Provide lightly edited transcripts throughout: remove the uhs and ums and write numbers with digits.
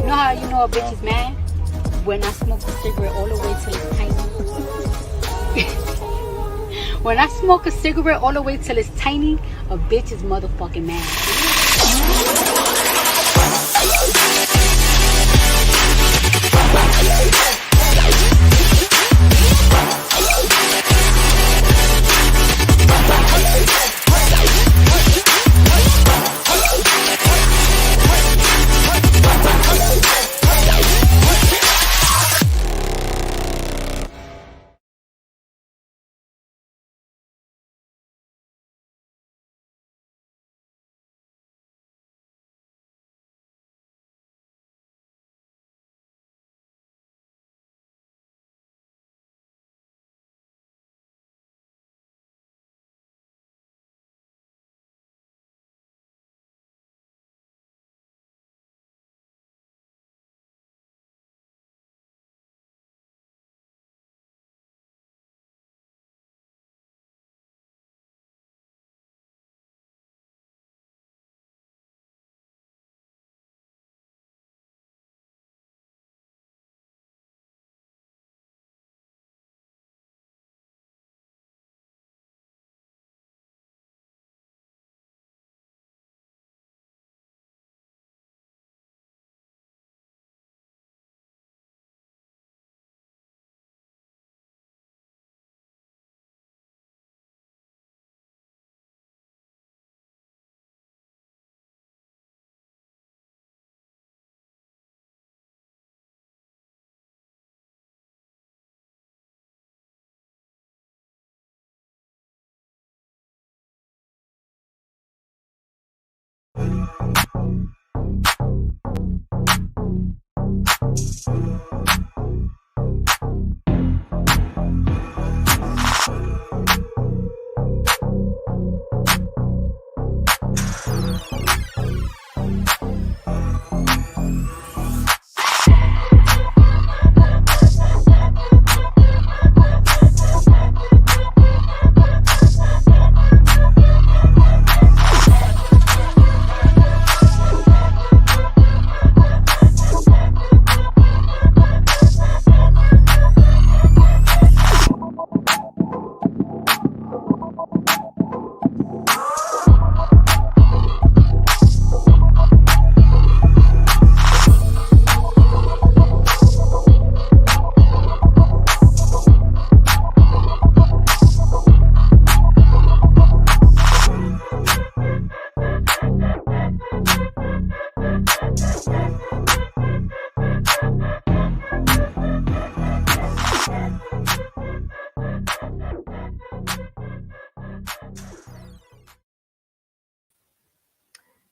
You know how you know a bitch is mad? When I smoke a cigarette all the way till it's tiny. When I smoke a cigarette all the way till it's tiny, a bitch is motherfucking mad.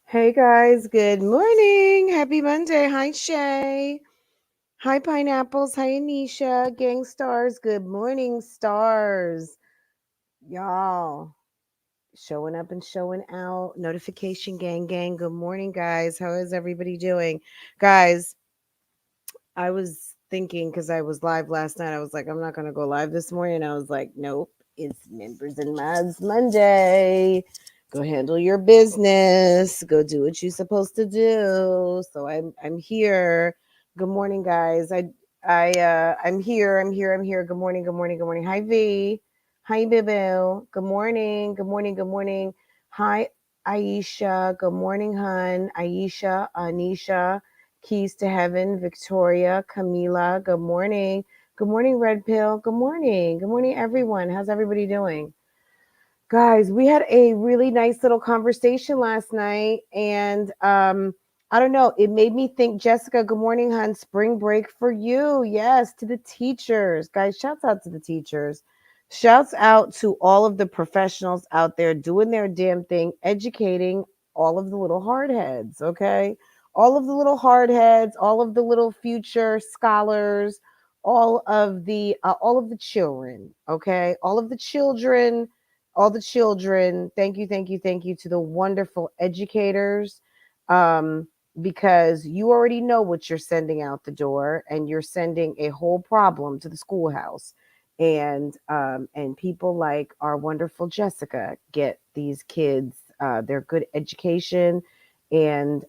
Hey guys, good morning. Happy Monday. Hi Shay. Hi Pineapples. Hi Anisha. Gang stars. Good morning, stars. Y'all showing up and showing out. Notification gang. Good morning, guys. How is everybody doing? Guys, I was thinking because I was live last night. I was like, I'm not gonna go live this morning. I was like, nope, it's Members and Mods Monday. Go handle your business. Go do what you're supposed to do. So I'm here. Good morning, guys. I'm here. I'm here. Good morning. Good morning. Good morning. Hi V. Hi Bibu. Good morning. Good morning. Good morning. Hi Aisha. Good morning, hun. Aisha, Anisha. Keys to Heaven, Victoria, Camila, good morning. Good morning, Red Pill. Good morning. Good morning, everyone. How's everybody doing? Guys, we had a really nice little conversation last night, and I don't know, it made me think, Jessica, good morning, hon. Spring break for you. Yes, to the teachers. Guys, shouts out to the teachers. Shouts out to all of the professionals out there doing their damn thing, educating all of the little hardheads, okay? All of the little hardheads, all of the little future scholars, all of the children, okay? All the children. Thank you, thank you, thank you to the wonderful educators, because you already know what you're sending out the door, and you're sending a whole problem to the schoolhouse. And people like our wonderful Jessica get these kids their good education and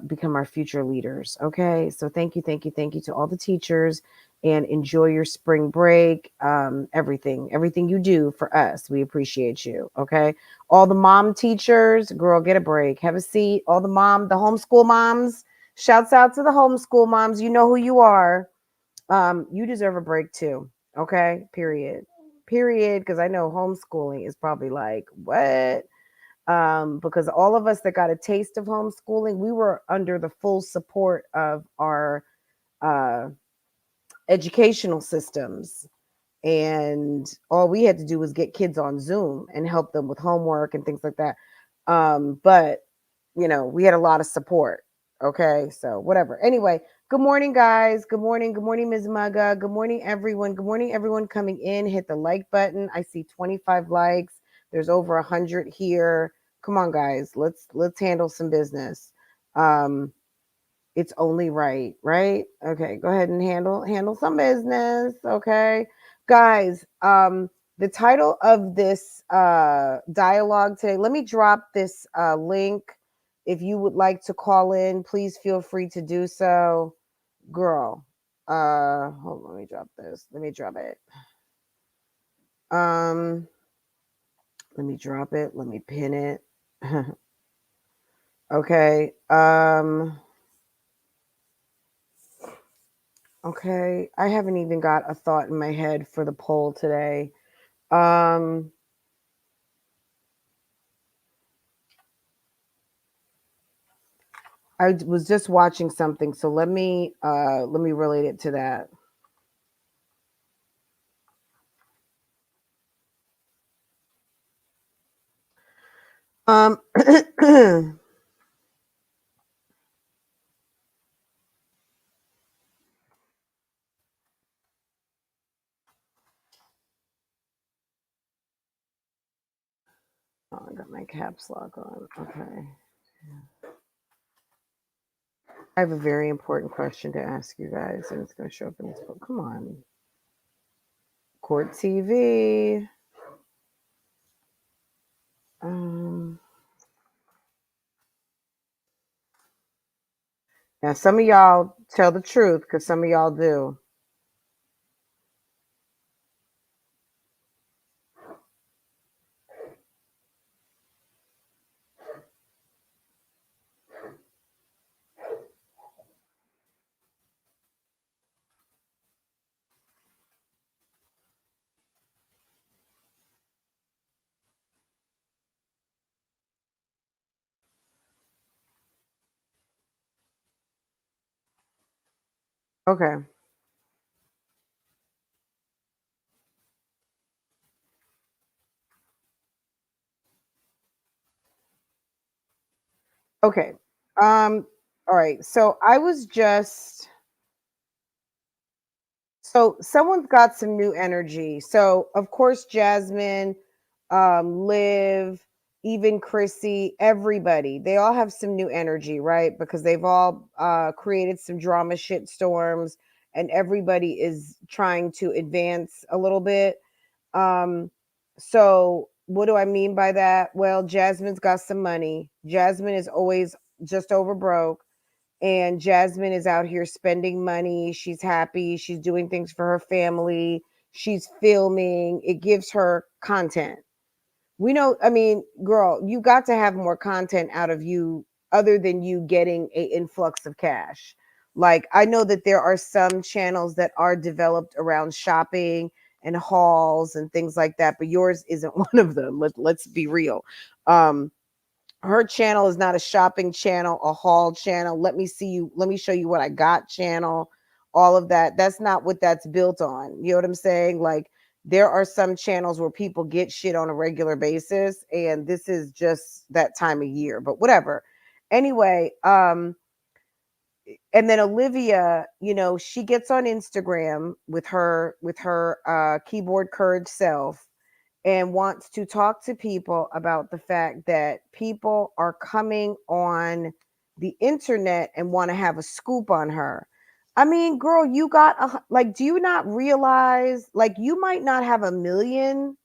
become our future leaders. Okay. So thank you, thank you, thank you to all the teachers, and enjoy your spring break. Everything you do for us, we appreciate you. Okay. All the mom teachers, girl, get a break. Have a seat. All the homeschool moms, shouts out to the homeschool moms. You know who you are. You deserve a break too. Okay. Period. Because I know homeschooling is probably like, what? Because all of us that got a taste of homeschooling, we were under the full support of our uh, educational systems. And all we had to do was get kids on Zoom and help them with homework and things like that. But, we had a lot of support. Okay. So, whatever. Anyway, good morning, guys. Good morning. Good morning, Ms. Mugga. Good morning, everyone. Good morning, everyone coming in. Hit the like button. I see 25 likes. There's over 100 here. Come on, guys. Let's handle some business. It's only right, right? Okay, go ahead and handle some business. Okay, guys. The title of this dialogue today. Let me drop this link. If you would like to call in, please feel free to do so, girl. Hold on, let me drop this. Let me drop it. Let me drop it. Let me pin it. Okay. Okay, I haven't even got a thought in my head for the poll today. I was just watching something, so let me relate it to that. Oh, I got my caps lock on. Okay. I have a very important question to ask you guys, and it's going to show up in this book. Come on. Court TV. Now, some of y'all tell the truth because some of y'all do. Okay. Okay. All right. So someone's got some new energy. So of course, Jasmine, Liv, even Chrissy, everybody, they all have some new energy, right? Because they've all created some drama shit storms, and everybody is trying to advance a little bit. So what do I mean by that? Well, Jasmine's got some money. Jasmine is always just over broke, and Jasmine is out here spending money. She's happy. She's doing things for her family. She's filming. It gives her content. We know, I mean, girl, you got to have more content out of you other than you getting a influx of cash. Like, I know that there are some channels that are developed around shopping and hauls and things like that, but yours isn't one of them. Let's be real. Her channel is not a shopping channel, a haul channel. Let me show you what I got channel, all of that. That's not what that's built on. You know what I'm saying? Like, there are some channels where people get shit on a regular basis, and this is just that time of year, but whatever. Anyway, and then Olivia, she gets on Instagram with her keyboard courage self, and wants to talk to people about the fact that people are coming on the internet and want to have a scoop on her. I mean, girl, you got like, do you not realize, like, you might not have 1 million,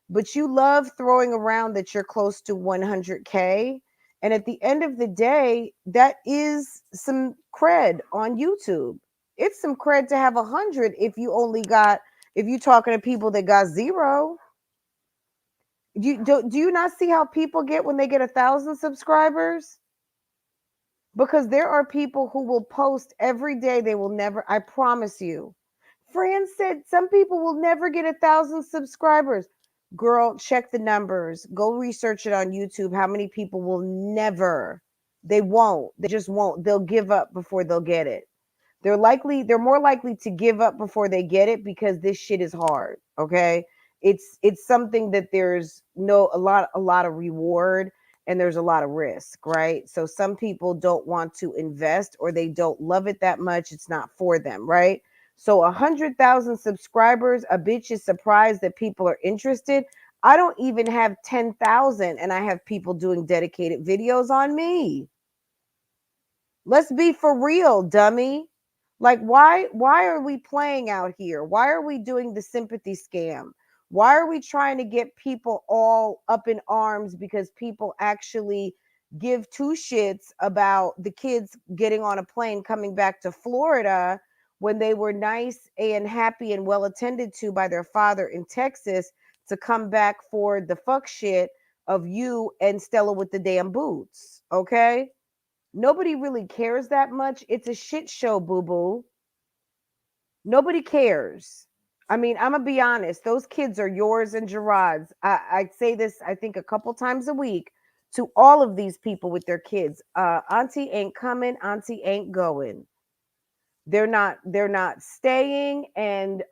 but you love throwing around that you're close to 100K, And at the end of the day, that is some cred on YouTube. It's some cred to have 100 if you're talking to people that got 0. Do you not see how people get when they get 1,000 subscribers? Because there are people who will post every day. They will never, I promise you. Fran said some people will never get 1,000 subscribers. Girl, check the numbers. Go research it on YouTube. How many people will never? They won't. They just won't. They'll give up before they'll get it. They're more likely to give up before they get it because this shit is hard. Okay. It's something that there's a lot of reward and there's a lot of risk, right? So some people don't want to invest or they don't love it that much. It's not for them, right? So 100,000 subscribers, a bitch is surprised that people are interested. I don't even have 10,000 and I have people doing dedicated videos on me. Let's be for real, dummy. Like, why are we playing out here? Why are we doing the sympathy scam? Why are we trying to get people all up in arms because people actually give two shits about the kids getting on a plane coming back to Florida when they were nice and happy and well attended to by their father in Texas to come back for the fuck shit of you and Stella with the damn boots, okay? Nobody really cares that much. It's a shit show, boo-boo. Nobody cares. I mean, I'm going to be honest. Those kids are yours and Gerard's. I say this, I think, a couple times a week to all of these people with their kids. Auntie ain't coming. Auntie ain't going. They're not staying and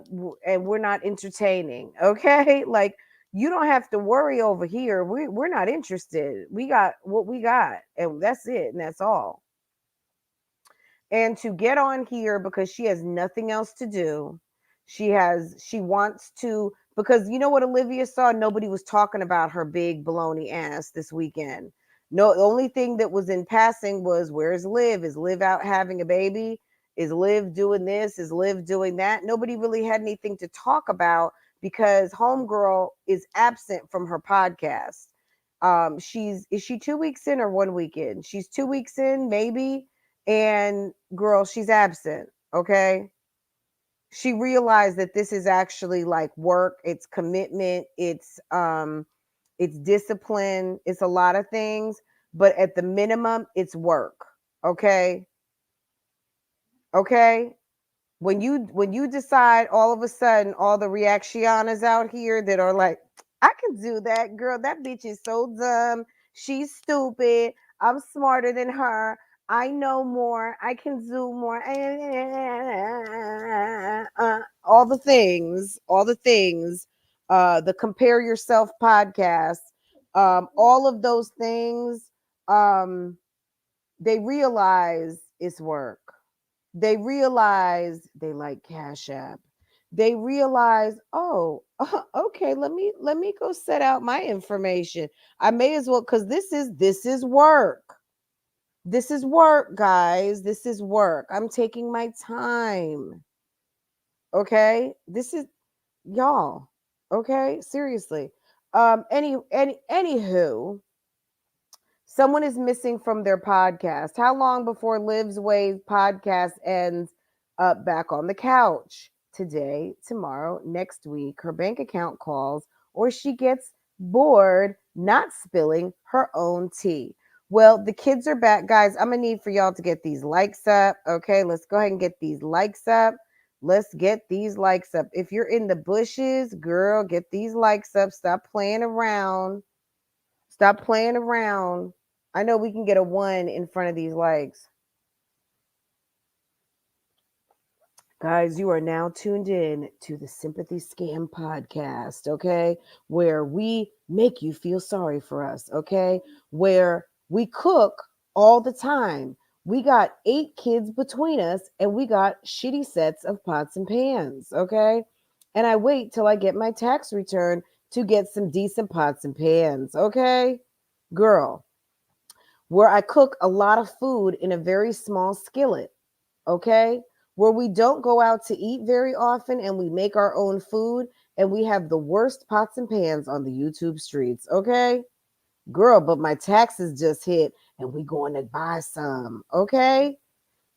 we're not entertaining. Okay. Like, you don't have to worry over here. We're not interested. We got what we got and that's it. And that's all. And to get on here because she has nothing else to do. She wants to, because you know what Olivia saw? Nobody was talking about her big baloney ass this weekend. No, the only thing that was in passing was, where's Liv? Is Liv out having a baby? Is Liv doing this? Is Liv doing that? Nobody really had anything to talk about because Homegirl is absent from her podcast. Is she 2 weeks in or 1 week in? She's 2 weeks in, maybe. And girl, she's absent. Okay. She realized that this is actually like work, it's commitment, it's discipline, it's a lot of things, but at the minimum, it's work. Okay. Okay. When you decide all of a sudden all the reactioners out here that are like, I can do that, girl, that bitch is so dumb, she's stupid, I'm smarter than her, I know more, I can do more, all the things, the Compare Yourself podcast, all of those things, they realize it's work. They realize they like Cash App. They realize, oh, okay, let me go set out my information. I may as well, because this is work. This is work, guys. This is work. I'm taking my time. Okay? This is y'all. Okay? Seriously. Anywho, someone is missing from their podcast. How long before LIVSWAY podcast ends up back on the couch? Today, tomorrow, next week, her bank account calls, or she gets bored not spilling her own tea. Well, the kids are back. Guys, I'm going to need for y'all to get these likes up. Okay, let's go ahead and get these likes up. Let's get these likes up. If you're in the bushes, girl, get these likes up. Stop playing around. Stop playing around. I know we can get a 1 in front of these likes. Guys, you are now tuned in to the Sympathy Scam podcast, okay? Where we make you feel sorry for us, okay? Where we cook all the time. We got 8 kids between us and we got shitty sets of pots and pans, okay? And I wait till I get my tax return to get some decent pots and pans, okay? Girl, where I cook a lot of food in a very small skillet, okay? Where we don't go out to eat very often and we make our own food and we have the worst pots and pans on the YouTube streets, okay? Girl, but my taxes just hit and we going to buy some. Okay.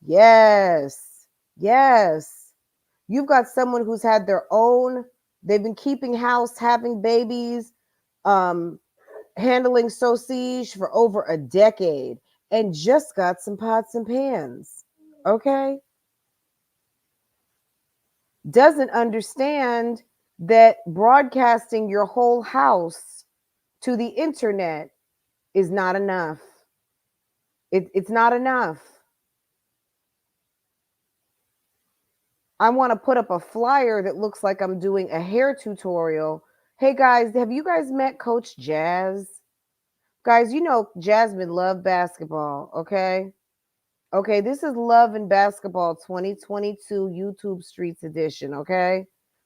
Yes. Yes. You've got someone who's had their own, they've been keeping house, having babies, um, handling sausage for over a decade, and just got some pots and pans. Okay. Doesn't understand that broadcasting your whole house to the internet is not enough. It's not enough. I want to put up a flyer that looks like I'm doing a hair tutorial. Hey guys, have you guys met Coach Jazz? Guys, you know Jasmine love basketball, okay? Okay, this is Love and Basketball 2022 YouTube Streets Edition, okay?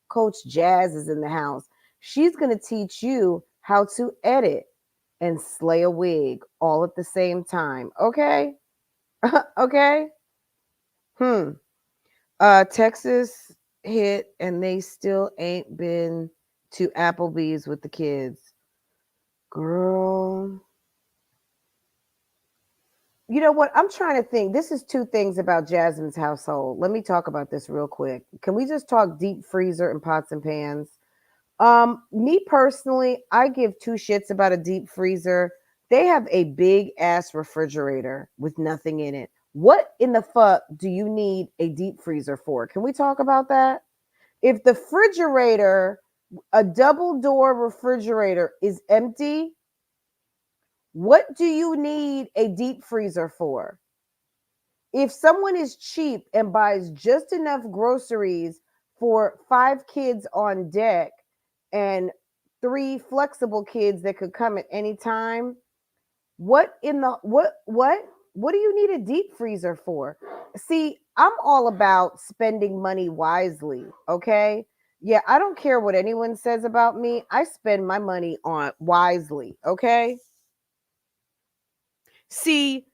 Coach Jazz is in the house. She's going to teach you how to edit and slay a wig all at the same time, okay? Okay? Hmm. Texas hit and they still ain't been to Applebee's with the kids. Girl. You know what? I'm trying to think. This is two things about Jasmine's household. Let me talk about this real quick. Can we just talk deep freezer and pots and pans? Me personally, I give two shits about a deep freezer. They have a big ass refrigerator with nothing in it. What in the fuck do you need a deep freezer for? Can we talk about that? If the refrigerator, a double door refrigerator is empty, what do you need a deep freezer for? If someone is cheap and buys just enough groceries for 5 kids on deck and 3 flexible kids that could come at any time, what do you need a deep freezer for? See, I'm all about spending money wisely, okay? Yeah, I don't care what anyone says about me. I spend my money on wisely, okay? See,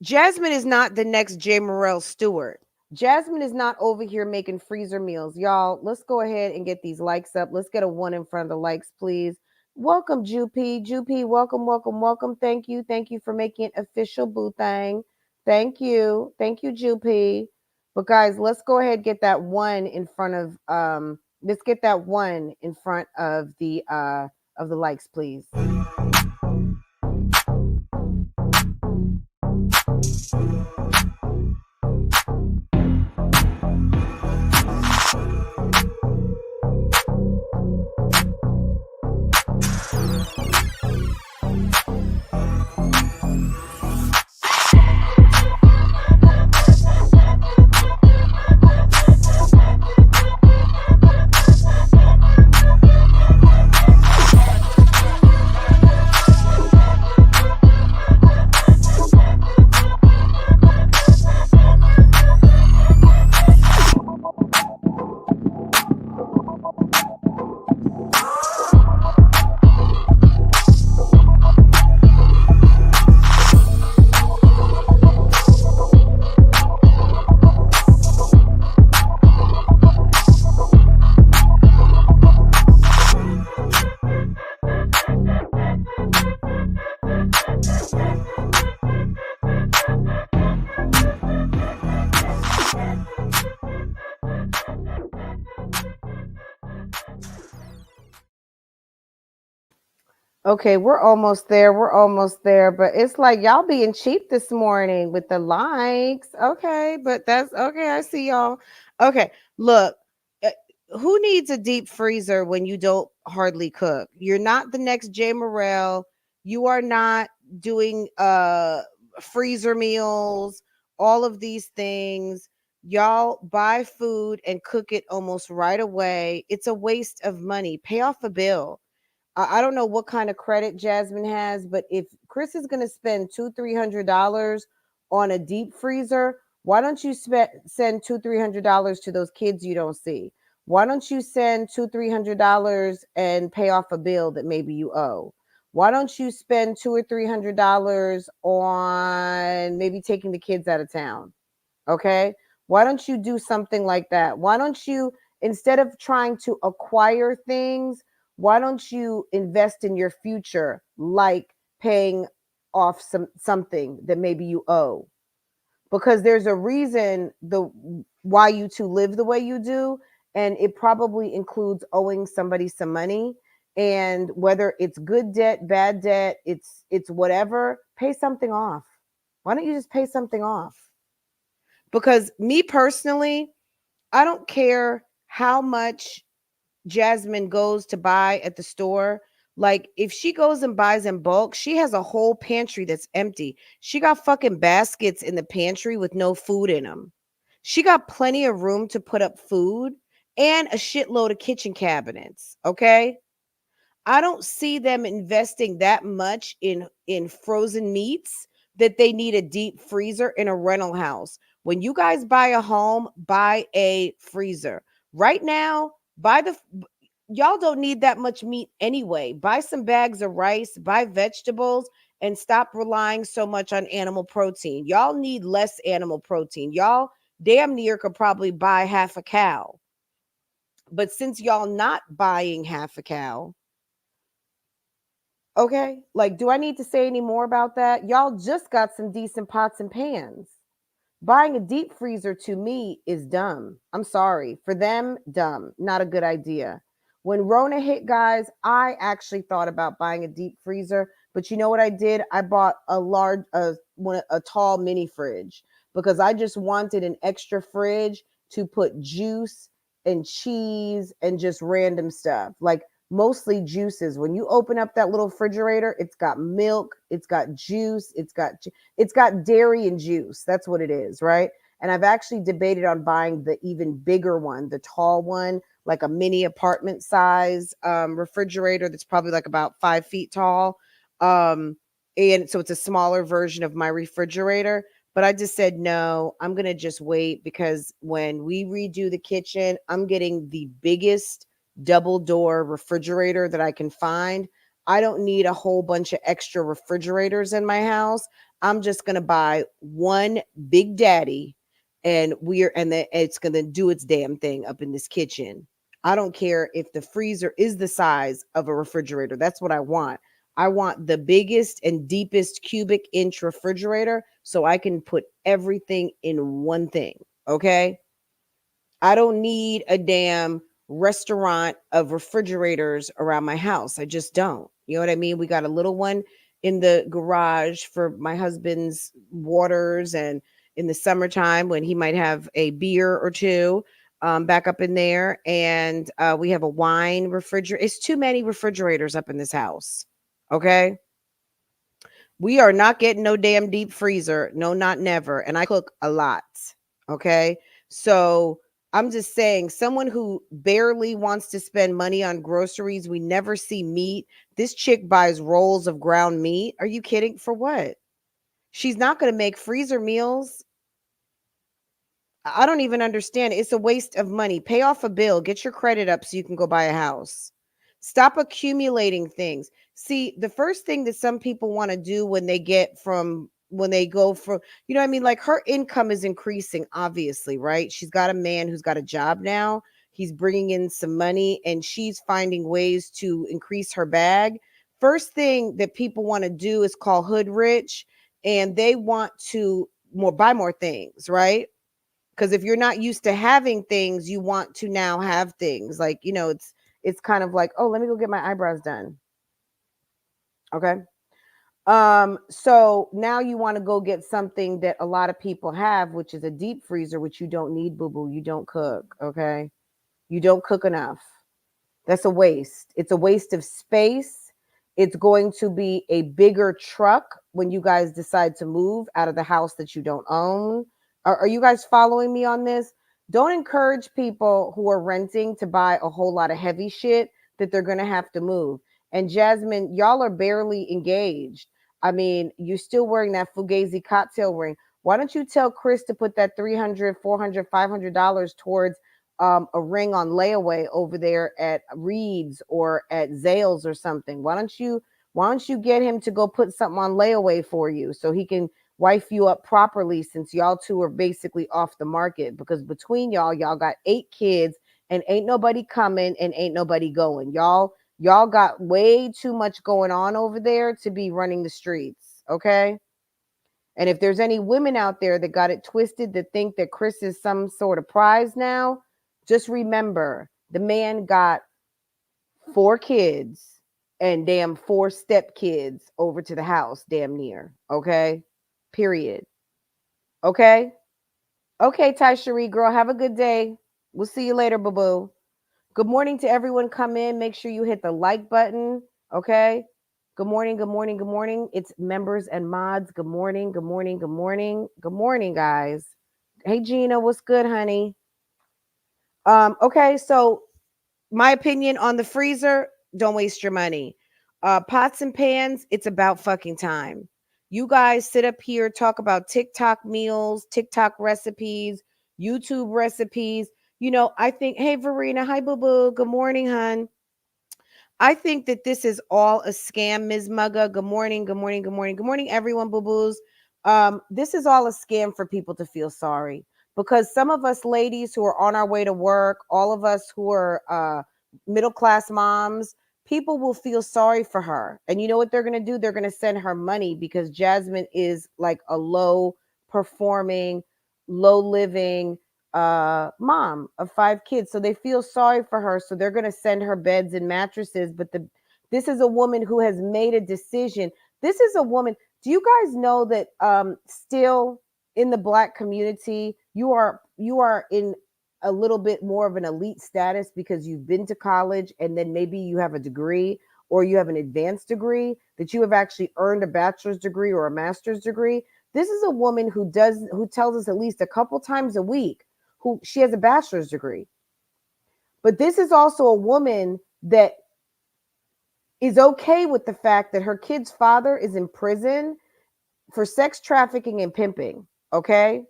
Jasmine is not the next J. Morrell Stewart. Jasmine is not over here making freezer meals. Y'all, let's go ahead and get these likes up. Let's get a 1 in front of the likes, please. Welcome, Jupi. Jupi, welcome, welcome, welcome. Thank you. Thank you for making it official, boo thing. Thank you. Thank you, Jupi. But guys, let's go ahead and get that 1 in front of let's get that 1 in front of the likes, please. Okay, we're almost there. We're almost there. But it's like y'all being cheap this morning with the likes. Okay, but that's okay. I see y'all. Okay, look, uh, who needs a deep freezer when you don't hardly cook? You're not the next Jay Morrell. You are not doing freezer meals, all of these things. Y'all buy food and cook it almost right away. It's a waste of money. Pay off a bill. I don't know what kind of credit Jasmine has, but if Chris is going to spend $200-300 on a deep freezer, why don't you send $200-300 to those kids you don't see? Why don't you send $200-300 and pay off a bill that maybe you owe? Why don't you spend $200-300 on maybe taking the kids out of town? Okay. Why don't you do something like that? Why don't you, instead of trying to acquire things, Why don't you invest in your future, like paying off something that maybe you owe? Because there's a reason why you two live the way you do, and it probably includes owing somebody some money. And whether it's good debt, bad debt, it's whatever, pay something off. Why don't you just pay something off? Because me personally, I don't care how much Jasmine goes to buy at the store. Like, if she goes and buys in bulk, she has a whole pantry that's empty. She got fucking baskets in the pantry with no food in them. She got plenty of room to put up food and a shitload of kitchen cabinets. Okay. I don't see them investing that much in frozen meats that they need a deep freezer in a rental house. When you guys buy a home, buy a freezer. Right now, buy the y'all don't need that much meat anyway. Buy some bags of rice, buy vegetables, and stop relying so much on animal protein. Y'all need less animal protein. Y'all damn near could probably buy half a cow. But since y'all not buying half a cow, okay, like, do I need to say any more about that? Y'all just got some decent pots and pans. Buying a deep freezer to me is dumb. I'm sorry. For them, dumb. Not a good idea. When Rona hit, guys, I actually thought about buying a deep freezer, but you know what I did? I bought a tall mini fridge because I just wanted an extra fridge to put juice and cheese and just random stuff. Like, mostly juices. When you open up that little refrigerator, it's got milk, it's got juice, it's got dairy and juice. That's what it is, right? And I've actually debated on buying the even bigger one, the tall one, like a mini apartment size refrigerator that's probably like about 5 feet tall. And so it's a smaller version of my refrigerator. But I just said, no, I'm going to just wait, because when we redo the kitchen, I'm getting the biggest double door refrigerator that I can find. I don't need a whole bunch of extra refrigerators in my house. I'm just going to buy one Big Daddy, and it's going to do its damn thing up in this kitchen. I don't care if the freezer is the size of a refrigerator. That's what I want. I want the biggest and deepest cubic inch refrigerator so I can put everything in one thing. Okay. I don't need a damn restaurant of refrigerators around my house. I just don't. You know what I mean? We got a little one in the garage for my husband's waters, and in the summertime when he might have a beer or two, back up in there. And we have a wine refrigerator. It's too many refrigerators up in this house. Okay. We are not getting no damn deep freezer. No, not never. And I cook a lot. Okay. So I'm just saying, someone who barely wants to spend money on groceries, we never see meat. This chick buys rolls of ground meat. Are you kidding? For what? She's not going to make freezer meals. I don't even understand. It's a waste of money. Pay off a bill, get your credit up so you can go buy a house. Stop accumulating things. See, the first thing that some people want to do when they go from, you know what I mean? Like, her income is increasing, obviously, right? She's got a man who's got a job now. He's bringing in some money, and she's finding ways to increase her bag. First thing that people want to do is call hood rich, and they want to buy more things, right? Because if you're not used to having things, you want to now have things. Like, it's kind of like, oh, let me go get my eyebrows done. Okay. So now you want to go get something that a lot of people have, which is a deep freezer, which you don't need, boo-boo. You don't cook. Okay. You don't cook enough. That's a waste. It's a waste of space. It's going to be a bigger truck when you guys decide to move out of the house that you don't own. Are you guys following me on this? Don't encourage people who are renting to buy a whole lot of heavy shit that they're going to have to move. And Jasmine, y'all are barely engaged. I mean, you're still wearing that Fugazi cocktail ring. Why don't you tell Chris to put that $300, $400, $500 towards a ring on layaway over there at Reed's or at Zales or something? Why don't you get him to go put something on layaway for you so he can wife you up properly, since y'all two are basically off the market? Because between y'all got 8 kids, and ain't nobody coming and ain't nobody going. Y'all Y'all got way too much going on over there to be running the streets, okay? And if there's any women out there that got it twisted that think that Chris is some sort of prize now, just remember the man got 4 kids and damn 4 stepkids over to the house, damn near, okay? Period. Okay? Okay, Ty Cherie, girl, have a good day. We'll see you later, boo-boo. Good morning to everyone. Come in. Make sure you hit the like button. Okay. Good morning. Good morning. Good morning. It's members and mods. Good morning. Good morning. Good morning. Good morning, guys. Hey, Gina, what's good, honey? Okay, so my opinion on the freezer, don't waste your money. Pots and pans, it's about fucking time. You guys sit up here, talk about TikTok meals, TikTok recipes, YouTube recipes. You know, I think, hey, Verena, hi, boo boo. Good morning, hun. I think that this is all a scam, Ms. Mugga. Good morning, good morning, good morning, good morning, everyone, boo boos. This is all a scam for people to feel sorry because some of us ladies who are on our way to work, all of us who are middle class moms, people will feel sorry for her. And you know what they're going to do? They're going to send her money because Jasmine is like a low performing, low living, mom of 5 kids, so they feel sorry for her, so they're going to send her beds and mattresses. But this is a woman who has made a decision. This is a woman. Do you guys know that still in the Black community you are in a little bit more of an elite status because you've been to college and then maybe you have a degree or you have an advanced degree, that you have actually earned a bachelor's degree or a master's degree? This is a woman who tells us at least a couple times a week who she has a bachelor's degree. But this is also a woman that is okay with the fact that her kid's father is in prison for sex trafficking and pimping, okay?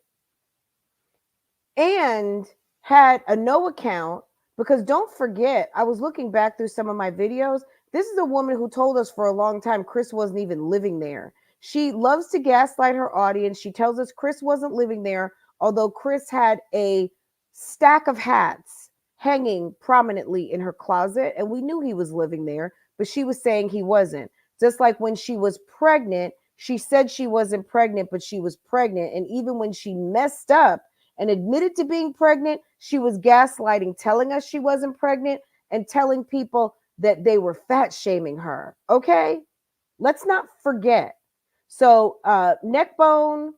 And had a no account, because don't forget, I was looking back through some of my videos. This is a woman who told us for a long time Chris wasn't even living there. She loves to gaslight her audience. She tells us Chris wasn't living there, although Chris had a stack of hats hanging prominently in her closet, and we knew he was living there, but she was saying he wasn't. Just like when she was pregnant, she said she wasn't pregnant, but she was pregnant. And even when she messed up and admitted to being pregnant, she was gaslighting, telling us she wasn't pregnant and telling people that they were fat shaming her. Okay? Let's not forget. So, Neckbone,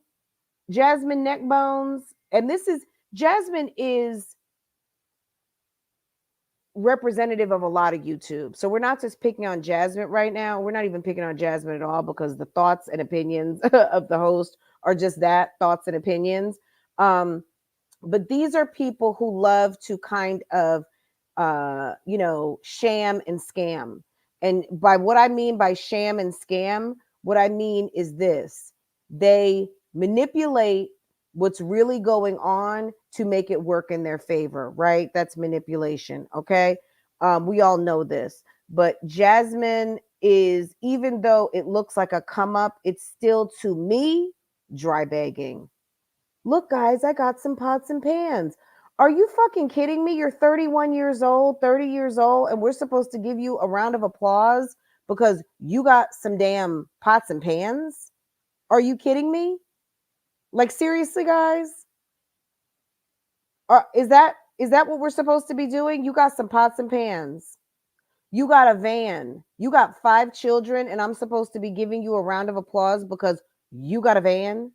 Jasmine Neckbones, and Jasmine is representative of a lot of YouTube. So we're not just picking on Jasmine right now. We're not even picking on Jasmine at all because the thoughts and opinions of the host are just that, thoughts and opinions. But these are people who love to kind of, sham and scam. And by what I mean by sham and scam, what I mean is this: they manipulate what's really going on to make it work in their favor, right? That's manipulation, okay? We all know this. But Jasmine is, even though it looks like a come up, it's still, to me, dry begging. Look, guys, I got some pots and pans. Are you fucking kidding me? You're 31 years old, 30 years old, and we're supposed to give you a round of applause because you got some damn pots and pans? Are you kidding me? Like, seriously, guys? Is that what we're supposed to be doing? You got some pots and pans. You got a van. You got 5 children, and I'm supposed to be giving you a round of applause because you got a van?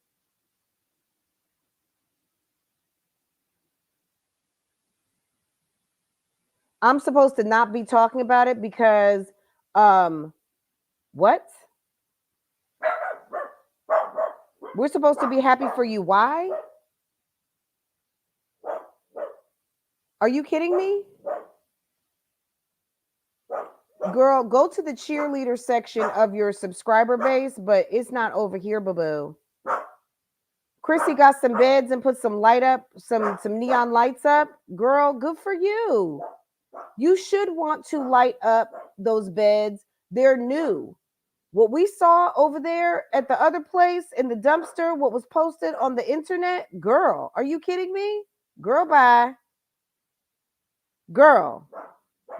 I'm supposed to not be talking about it because, what? We're supposed to be happy for you. Why? Are you kidding me? Girl, go to the cheerleader section of your subscriber base, but it's not over here, boo-boo. Chrissy got some beds and put some light up, some neon lights up. Girl, good for you. You should want to light up those beds. They're new. What we saw over there at the other place in the dumpster, what was posted on the internet, girl, are you kidding me? Girl, bye. Girl,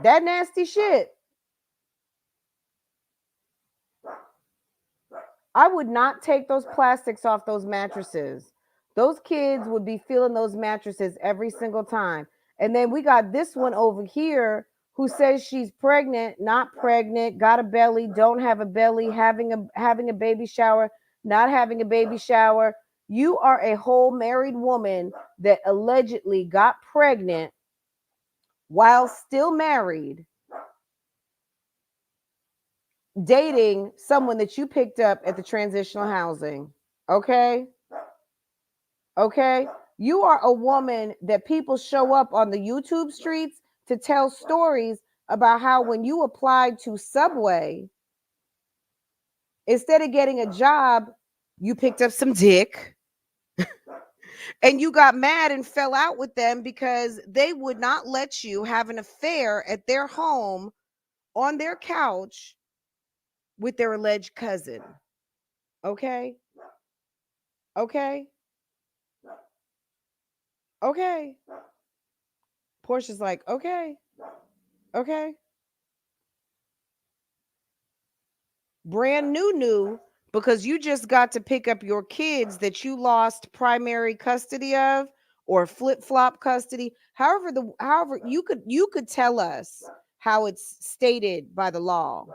that nasty shit. I would not take those plastics off those mattresses. Those kids would be feeling those mattresses every single time. And then we got this one over here who says she's pregnant, not pregnant, got a belly, don't have a belly, having a baby shower, not having a baby shower. You are a whole married woman that allegedly got pregnant while still married, dating someone that you picked up at the transitional housing. Okay? Okay? You are a woman that people show up on the YouTube streets to tell stories about how when you applied to Subway, instead of getting a job, you picked up some dick and you got mad and fell out with them because they would not let you have an affair at their home on their couch with their alleged cousin. Okay? Okay? Okay. Portia's like, okay. Okay. Brand new, because you just got to pick up your kids that you lost primary custody of or flip-flop custody. However you could tell us how it's stated by the law,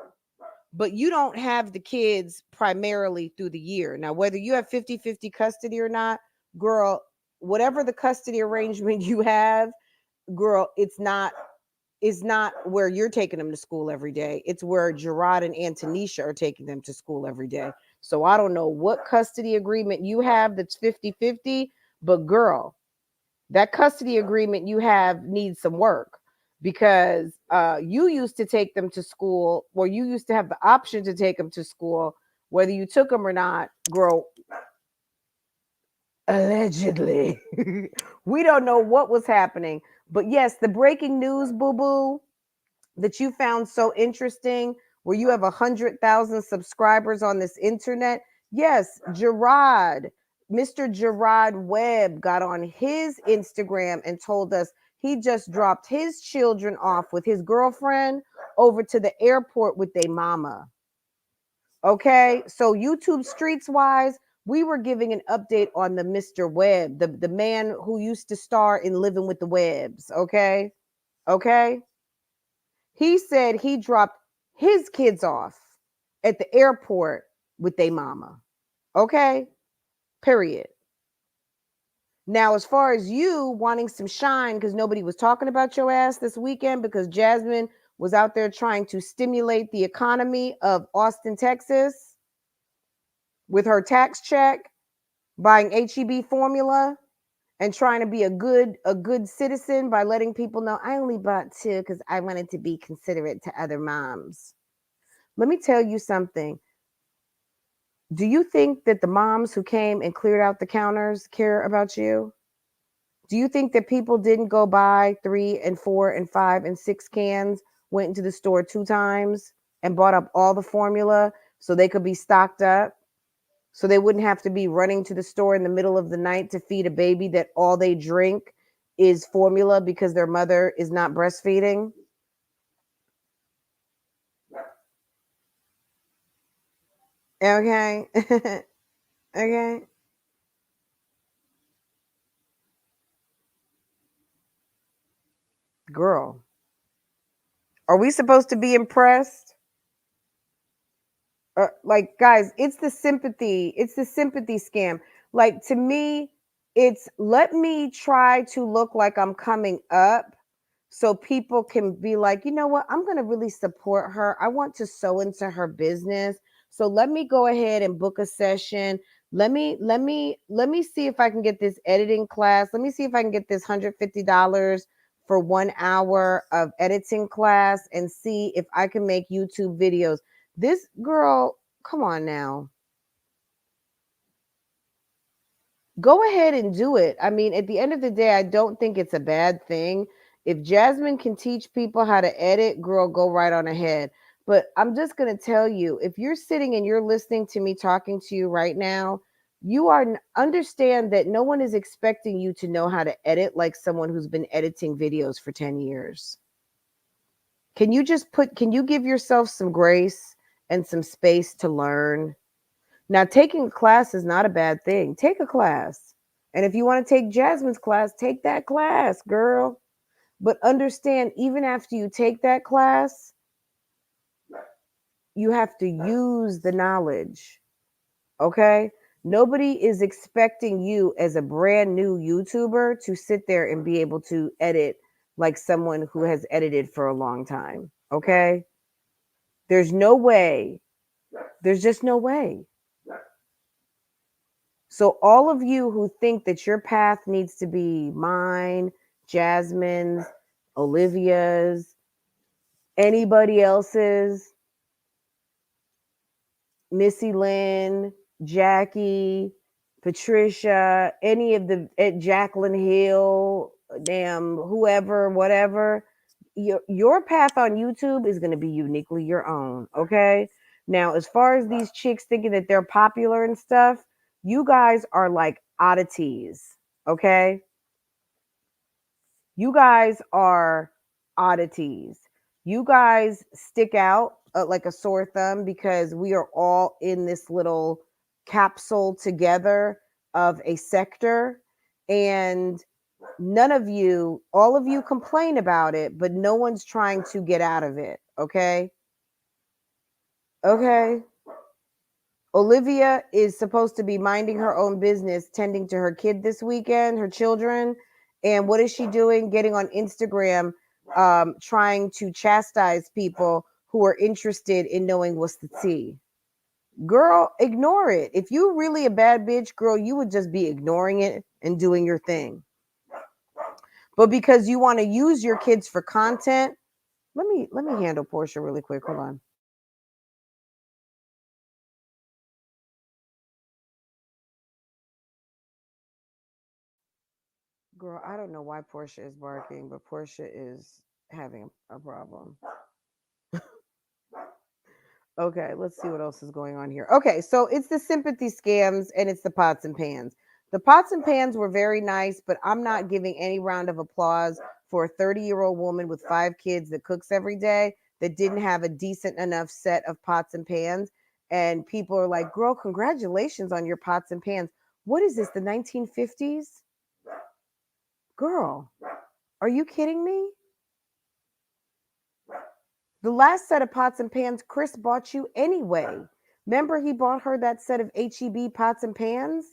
but you don't have the kids primarily through the year. Now, whether you have 50-50 custody or not, girl, whatever the custody arrangement you have, girl, it's not where you're taking them to school every day. It's where Gerard and Antonisha are taking them to school every day. So I don't know what custody agreement you have that's 50-50, but girl, that custody agreement you have needs some work, because you used to take them to school, or you used to have the option to take them to school, whether you took them or not, girl. Allegedly. We don't know what was happening. But yes, the breaking news, boo-boo, that you found so interesting, where you have 100,000 subscribers on this internet. Yes, Mr. Gerard Webb got on his Instagram and told us he just dropped his children off with his girlfriend over to the airport with their mama. Okay, so YouTube Streets wise, we were giving an update on the Mr. Webb, the man who used to star in Living with the Webbs. Okay. He said he dropped his kids off at the airport with their mama. Okay? Period. Now, as far as you wanting some shine because nobody was talking about your ass this weekend because Jasmine was out there trying to stimulate the economy of Austin, Texas with her tax check, buying HEB formula, and trying to be a good citizen by letting people know I only bought 2 because I wanted to be considerate to other moms. Let me tell you something. Do you think that the moms who came and cleared out the counters care about you? Do you think that people didn't go buy 3 and 4 and 5 and 6 cans, went into the store 2 times and bought up all the formula so they could be stocked up? So they wouldn't have to be running to the store in the middle of the night to feed a baby that all they drink is formula because their mother is not breastfeeding? Okay. Okay. Girl, are we supposed to be impressed? Like, guys, it's the sympathy scam. Like, to me, it's let me try to look like I'm coming up so people can be like, you know what, I'm going to really support her. I want to sew into her business. So let me go ahead and book a session. Let me see if I can get this editing class. Let me see if I can get this $150 for 1 hour of editing class and see if I can make YouTube videos. This girl, come on now. Go ahead and do it. I mean, at the end of the day, I don't think it's a bad thing. If Jasmine can teach people how to edit, girl, go right on ahead. But I'm just going to tell you, if you're sitting and you're listening to me talking to you right now, understand that no one is expecting you to know how to edit like someone who's been editing videos for 10 years. Can you give yourself some grace and some space to learn? Now, taking a class is not a bad thing. Take a class. And if you want to take Jasmine's class, take that class, girl. But understand, even after you take that class, you have to use the knowledge. Okay? Nobody is expecting you as a brand new YouTuber to sit there and be able to edit like someone who has edited for a long time. Okay? There's no way. There's just no way. So all of you who think that your path needs to be mine, Jasmine's, Olivia's, anybody else's, Missy Lynn, Jackie, Patricia, any of the Jacqueline Hill, damn whoever, whatever, your path on YouTube is going to be uniquely your own. Okay. Now, as far as these chicks thinking that they're popular and stuff, you guys are like oddities. Okay. You guys are oddities. You guys stick out like a sore thumb because we are all in this little capsule together of a sector. And none of you, all of you complain about it, but no one's trying to get out of it. Okay. Okay. Olivia is supposed to be minding her own business, tending to her kid this weekend, her children. And what is she doing? Getting on Instagram, trying to chastise people who are interested in knowing what's the tea. Girl, ignore it. If you're really a bad bitch, girl, you would just be ignoring it and doing your thing. But because you want to use your kids for content, let me handle Portia really quick. Hold on. Girl, I don't know why Portia is barking, but Portia is having a problem. Okay, let's see what else is going on here. Okay, so it's the sympathy scams and it's the pots and pans. The pots and pans were very nice, but I'm not giving any round of applause for a 30-year-old woman with 5 kids that cooks every day that didn't have a decent enough set of pots and pans. And people are like, girl, congratulations on your pots and pans. What is this, the 1950s? Girl, are you kidding me? The last set of pots and pans Chris bought you anyway. Remember he bought her that set of HEB pots and pans?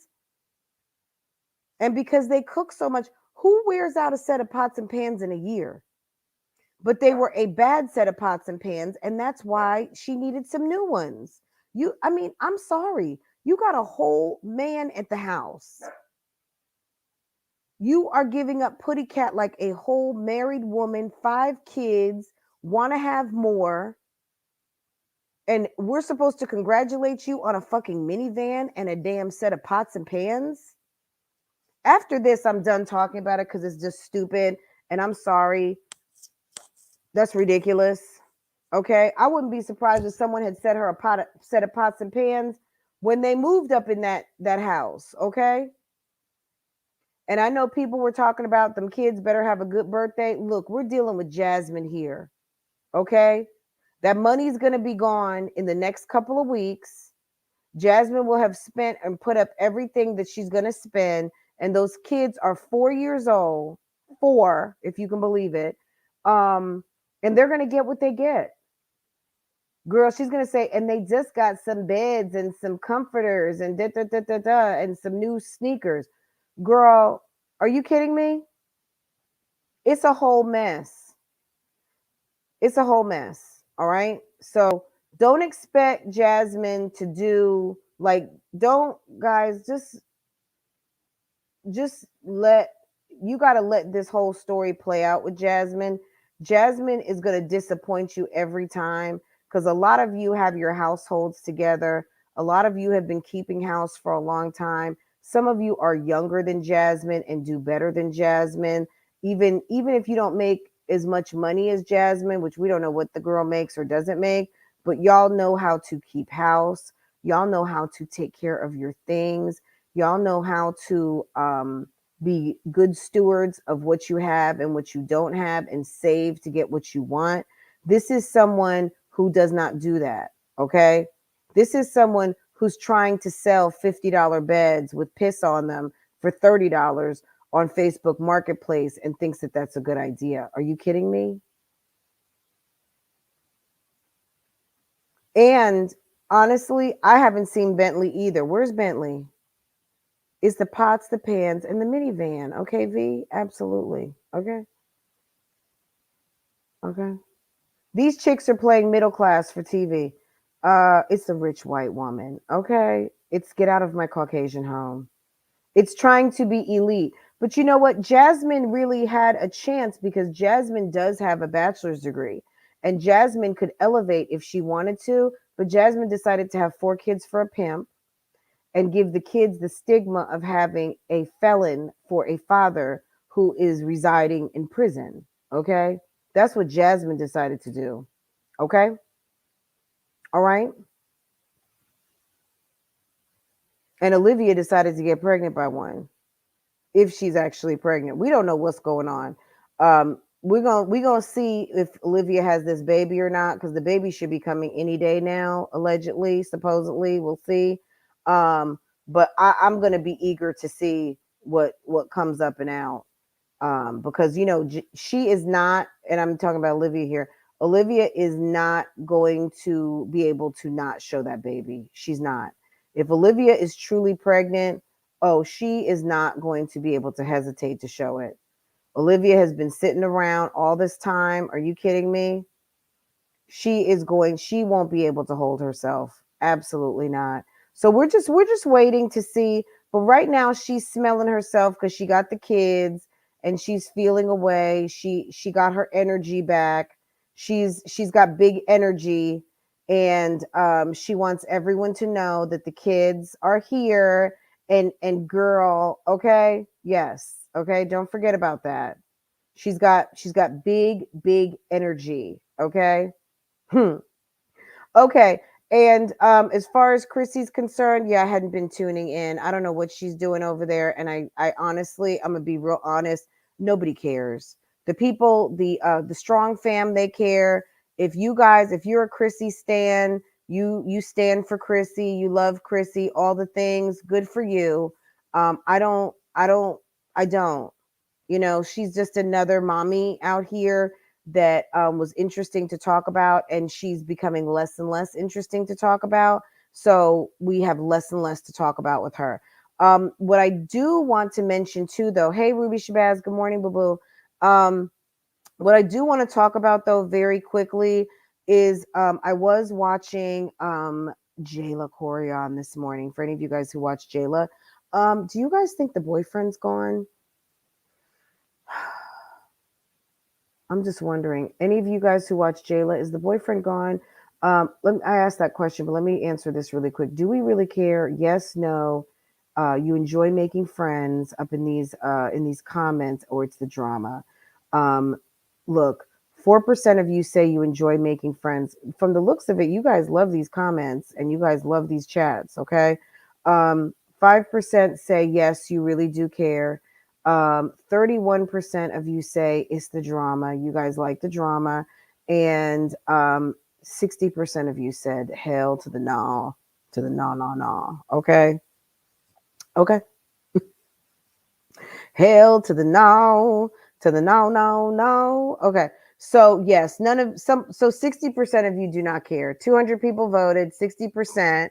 And because they cook so much, who wears out a set of pots and pans in a year? But they were a bad set of pots and pans, and that's why she needed some new ones. I'm sorry. You got a whole man at the house. You are giving up Putty Cat like a whole married woman, 5 kids, want to have more. And we're supposed to congratulate you on a fucking minivan and a damn set of pots and pans? After this, I'm done talking about it because it's just stupid. And I'm sorry. That's ridiculous. Okay? I wouldn't be surprised if someone had set her a set of pots and pans when they moved up in that house. Okay? And I know people were talking about them kids better have a good birthday. Look, we're dealing with Jasmine here. Okay? That money's going to be gone in the next couple of weeks. Jasmine will have spent and put up everything that she's going to spend. And those kids are 4 years old, 4, if you can believe it. And they're going to get what they get. Girl, she's going to say, and they just got some beds and some comforters and and some new sneakers. Girl, are you kidding me? It's a whole mess. It's a whole mess. All right. So don't expect Jasmine to do don't guys just you got to let this whole story play out with Jasmine. Jasmine is going to disappoint you every time because a lot of you have your households together. A lot of you have been keeping house for a long time. Some of you are younger than Jasmine and do better than Jasmine. Even if you don't make as much money as Jasmine, which we don't know what the girl makes or doesn't make, but y'all know how to keep house. Y'all know how to take care of your things. Y'all know how to be good stewards of what you have and what you don't have and save to get what you want. This is someone who does not do that. Okay. This is someone who who's trying to sell $50 beds with piss on them for $30 on Facebook Marketplace and thinks that that's a good idea. Are you kidding me? And honestly, I haven't seen Bentley either. Where's Bentley? It's the pots, the pans, and the minivan. Okay, V? Absolutely. Okay. Okay. These chicks are playing middle class for TV. It's a rich white woman. Okay. It's get out of my Caucasian home. It's trying to be elite. But you know what? Jasmine really had a chance because Jasmine does have a bachelor's degree. And Jasmine could elevate if she wanted to. But Jasmine decided to have 4 kids for a pimp and give the kids the stigma of having a felon for a father who is residing in prison. Okay? That's what Jasmine decided to do. Okay? All right? And Olivia decided to get pregnant by one. If she's actually pregnant. We don't know what's going on. We're gonna see if Olivia has this baby or not, because the baby should be coming any day now, allegedly, supposedly. We'll see. But I'm gonna be eager to see what comes up and out. Because she is not, and I'm talking about Olivia here. Olivia is not going to be able to not show that baby. She's not. If Olivia is truly pregnant, oh, she is not going to be able to hesitate to show it. Olivia has been sitting around all this time. Are you kidding me? She won't be able to hold herself. Absolutely not. So we're just waiting to see. But right now she's smelling herself because she got the kids and she's feeling away. She got her energy back. She's got big energy, and she wants everyone to know that the kids are here. And girl, okay, yes, okay, don't forget about that. She's got big energy. Okay. Okay. And as far as Chrissy's concerned, yeah, I hadn't been tuning in. I don't know what she's doing over there. And I honestly, I'm gonna be real honest. Nobody cares. The people, the strong fam, they care. If you're a Chrissy stan, you stand for Chrissy, you love Chrissy, all the things, good for you. I don't. She's just another mommy out here that was interesting to talk about, and she's becoming less and less interesting to talk about. So we have less and less to talk about with her. What I do want to mention too, though, hey Ruby Shabazz, good morning, boo boo. What I do want to talk about though, very quickly, is I was watching Jayla Corion this morning. For any of you guys who watch Jayla, do you guys think the boyfriend's gone? I'm just wondering, any of you guys who watch Jayla, is the boyfriend gone? I asked that question, but let me answer this really quick. Do we really care? Yes, no. You enjoy making friends up in these comments, or it's the drama. Look, 4% of you say you enjoy making friends. From the looks of it, you guys love these comments and you guys love these chats. Okay. 5% say yes, you really do care. 31% of you say it's the drama. You guys like the drama. And 60% of you said hell to the no, no. Okay. Okay. Hell to the no, no. Okay. So yes, 60% of you do not care. 200 people voted, 60%,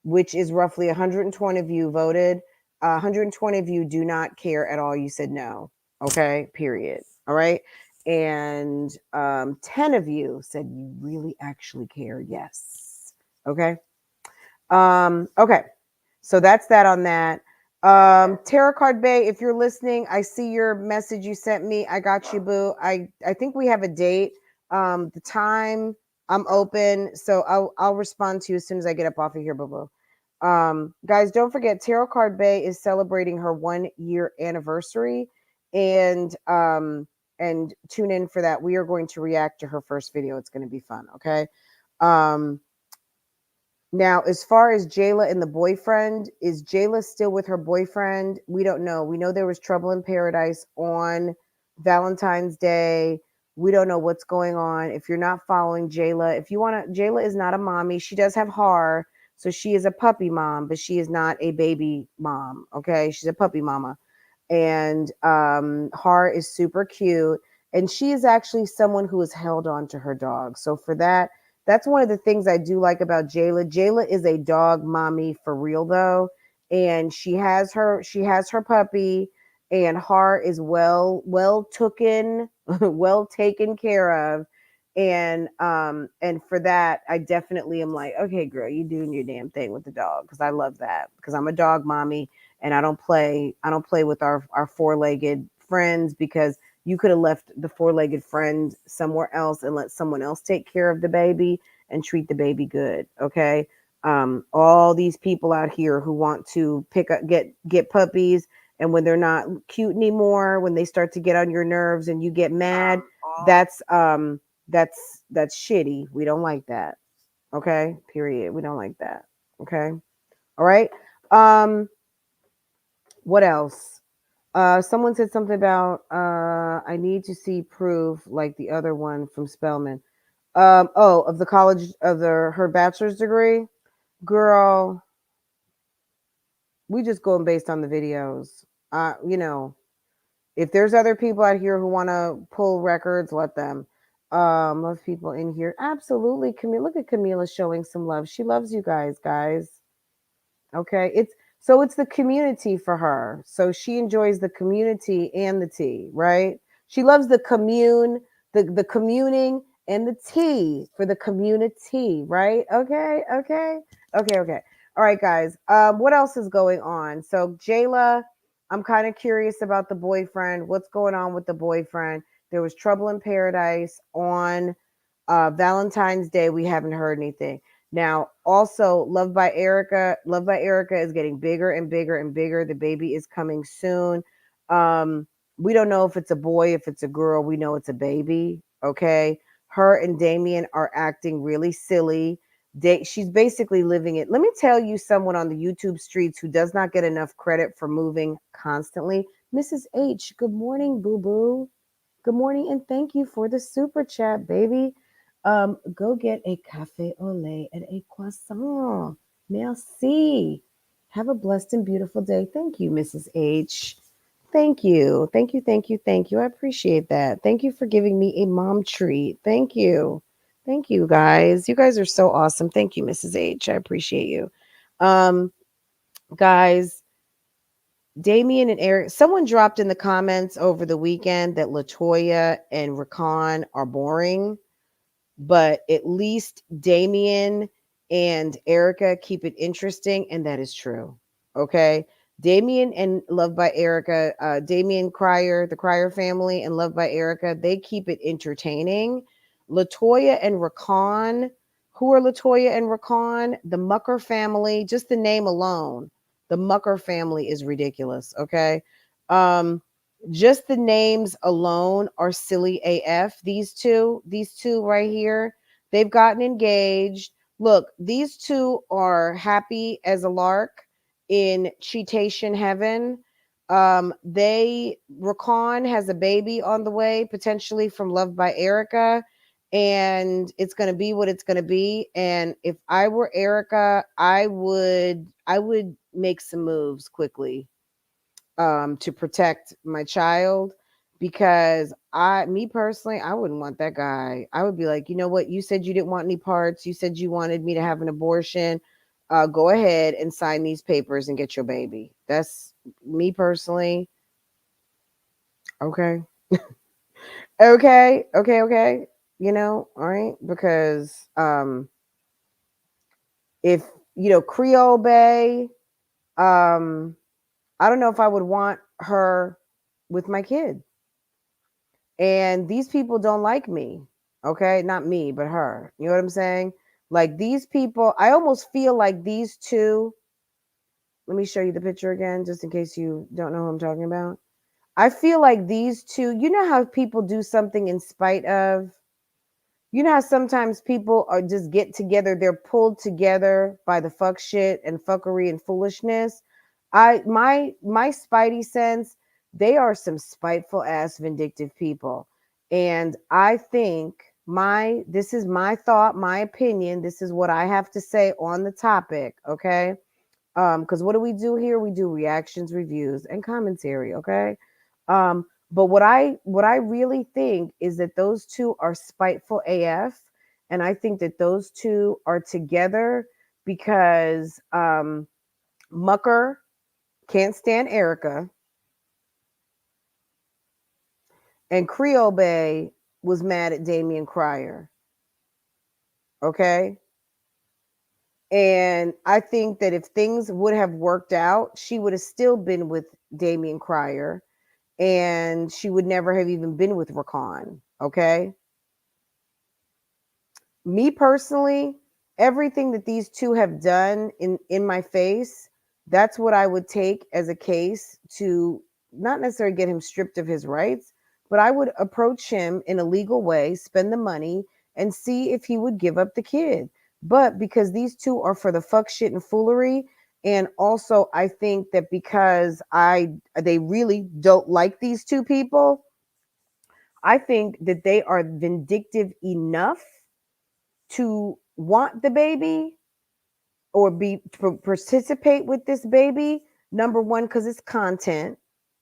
which is roughly 120 of you voted. 120 of you do not care at all. You said no. Okay, period. All right. And 10 of you said you really actually care. Yes. Okay. Okay. So that's that on that. Tarot Card Bay, if you're listening, I see your message you sent me. I got you, boo. I think we have a date. The time, I'm open, so I'll respond to you as soon as I get up off of here, boo boo. Guys, don't forget, Tarot Card Bay is celebrating her 1-year anniversary, and tune in for that. We are going to react to her first video. It's going to be fun. Okay. Now, as far as Jayla and the boyfriend, is Jayla still with her boyfriend? We don't know. We know there was trouble in paradise on Valentine's Day. We don't know what's going on. If you're not following Jayla, if you want to, Jayla is not a mommy. She does have Har, so she is a puppy mom, but she is not a baby mom. Okay, she's a puppy mama, and Har is super cute, and she is actually someone who has held on to her dog. So for that, that's one of the things I do like about Jayla. Jayla is a dog mommy for real though, and she has her puppy, and Har is well taken well taken care of. And for that, I definitely am like, okay, girl, you doing your damn thing with the dog, because I love that, because I'm a dog mommy, and I don't play with our four-legged friends, because you could have left the four-legged friend somewhere else and let someone else take care of the baby and treat the baby good. Okay. All these people out here who want to pick up get puppies, and when they're not cute anymore, when they start to get on your nerves and you get mad, that's that's shitty. We don't like that. Okay, period. We don't like that. Okay. All right. um what else? Someone said something about I need to see proof like the other one from Spelman. Oh, of the college of the her bachelor's degree. Girl, we just going based on the videos. If there's other people out here who want to pull records, let them. Love people in here. Absolutely. Camille, look at Camila showing some love. She loves you guys. Okay. It's the community for her. So she enjoys the community and the tea, right? She loves the the communing and the tea for the community, right? Okay. All right, guys. What else is going on? So Jayla, I'm kind of curious about the boyfriend. What's going on with the boyfriend? There was trouble in paradise on Valentine's Day. We haven't heard anything. Now, also, Love by Erica. Love by Erica is getting bigger and bigger and bigger. The baby is coming soon. Um, we don't know if it's a boy, if it's a girl. We know it's a baby. Okay. Her and Damien are acting really silly. She's basically living it. Let me tell you someone on the YouTube streets who does not get enough credit for moving constantly. Mrs. H, good morning, boo boo. Good morning, and thank you for the super chat, baby. Go get a cafe au lait and a croissant. Merci. Have a blessed and beautiful day. Thank you, Mrs. H. Thank you. Thank you. Thank you. Thank you. I appreciate that. Thank you for giving me a mom treat. Thank you. Thank you, guys. You guys are so awesome. Thank you, Mrs. H. I appreciate you. Um, guys, Damien and Eric, someone dropped in the comments over the weekend that Latoya and Rakan are boring, but at least Damien and Erica keep it interesting, and that is true. Okay. Damien and Loved by Erica, Damien Crier, the Crier family, and Loved by Erica, they keep it entertaining. Latoya and Rakan, who are Latoya and Rakan? The Mucker family, just the name alone. The Mucker family is ridiculous. Okay. Um, just the names alone are silly AF. These two right here, they've gotten engaged. Look, these two are happy as a lark in cheatation heaven. They Rakan has a baby on the way, potentially from Loved by Erica, and it's gonna be what it's gonna be. And if I were Erica, I would make some moves quickly to protect my child, because me personally, I wouldn't want that guy. I would be like, you know what? You said you didn't want any parts. You said you wanted me to have an abortion. Go ahead and sign these papers and get your baby. That's me personally. Okay. Okay. All right. Because if CREOLEBEA, um, I don't know if I would want her with my kid. And these people don't like me. Okay, not me, but her. You know what I'm saying? Like these people, I almost feel like these two. Let me show you the picture again, just in case you don't know who I'm talking about. I feel like these two, you know how people do something in spite of? You know how sometimes people are just get together, they're pulled together by the fuck shit and fuckery and foolishness. My spidey sense, they are some spiteful ass vindictive people. And I think this is my thought, my opinion. This is what I have to say on the topic. Okay. Because what do we do here? We do reactions, reviews, and commentary. Okay. But what I really think is that those two are spiteful AF, and I think that those two are together because Mucker can't stand Erica, and CREOLEBEA was mad at Damian Cryer. Okay. And I think that if things would have worked out, she would have still been with Damian Cryer, and she would never have even been with Rakan. Okay. Me personally, everything that these two have done in my face, that's what I would take as a case to not necessarily get him stripped of his rights, but I would approach him in a legal way, spend the money, and see if he would give up the kid. But because these two are for the fuck shit and foolery, and also I think that because they really don't like these two people, I think that they are vindictive enough to want the baby or participate with this baby. Number one, because it's content.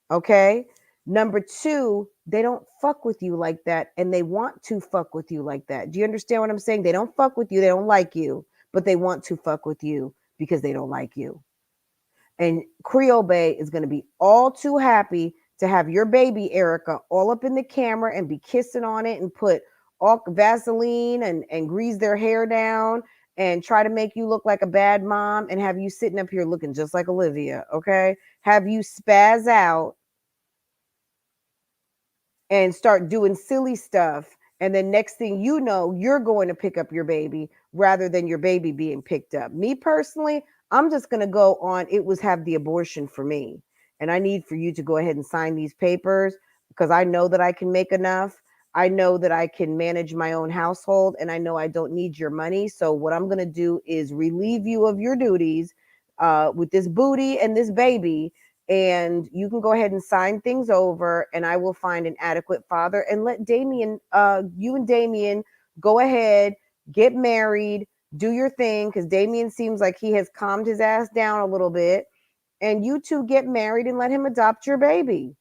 Okay. Number two, they don't fuck with you like that, and they want to fuck with you like that. Do you understand what I'm saying? They don't fuck with you, they don't like you, but they want to fuck with you because they don't like you. And CREOLEBEA is going to be all too happy to have your baby Erica all up in the camera and be kissing on it and put all Vaseline and grease their hair down and try to make you look like a bad mom and have you sitting up here looking just like Olivia. Okay. Have you spaz out and start doing silly stuff. And then next thing you know, you're going to pick up your baby rather than your baby being picked up. Me personally, I'm just going to go on. It was have the abortion for me. And I need for you to go ahead and sign these papers because I know that I can make enough. I know that I can manage my own household, and I know I don't need your money. So what I'm going to do is relieve you of your duties with this booty and this baby, and you can go ahead and sign things over, and I will find an adequate father and let Damian, you and Damian go ahead, get married, do your thing, because Damian seems like he has calmed his ass down a little bit, and you two get married and let him adopt your baby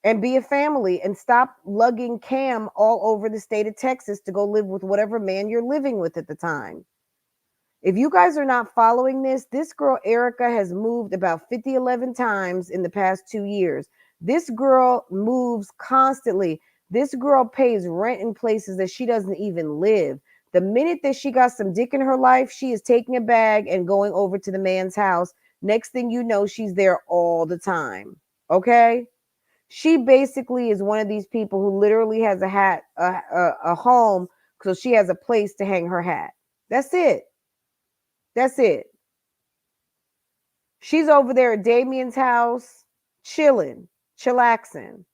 and be a family and stop lugging Cam all over the state of Texas to go live with whatever man you're living with at the time. If you guys are not following this girl, Erica, has moved about 11 times in the past 2 years. This girl moves constantly. This girl pays rent in places that she doesn't even live. The minute that she got some dick in her life, she is taking a bag and going over to the man's house. Next thing you know, she's there all the time. Okay? She basically is one of these people who literally has a home, so she has a place to hang her hat. That's it. That's it. She's over there at Damian's house, chilling, chillaxing.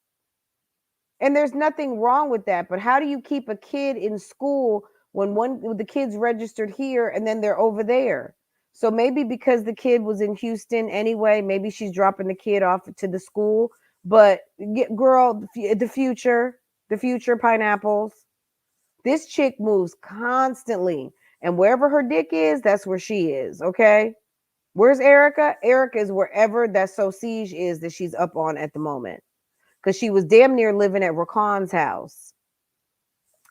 And there's nothing wrong with that. But how do you keep a kid in school when the kid's registered here and then they're over there? So maybe because the kid was in Houston anyway, maybe she's dropping the kid off to the school. But girl, the future pineapples. This chick moves constantly. And wherever her dick is, that's where she is. Okay. Where's Erica? Erica is wherever that Sausage is that she's up on at the moment. Because she was damn near living at Rakan's house.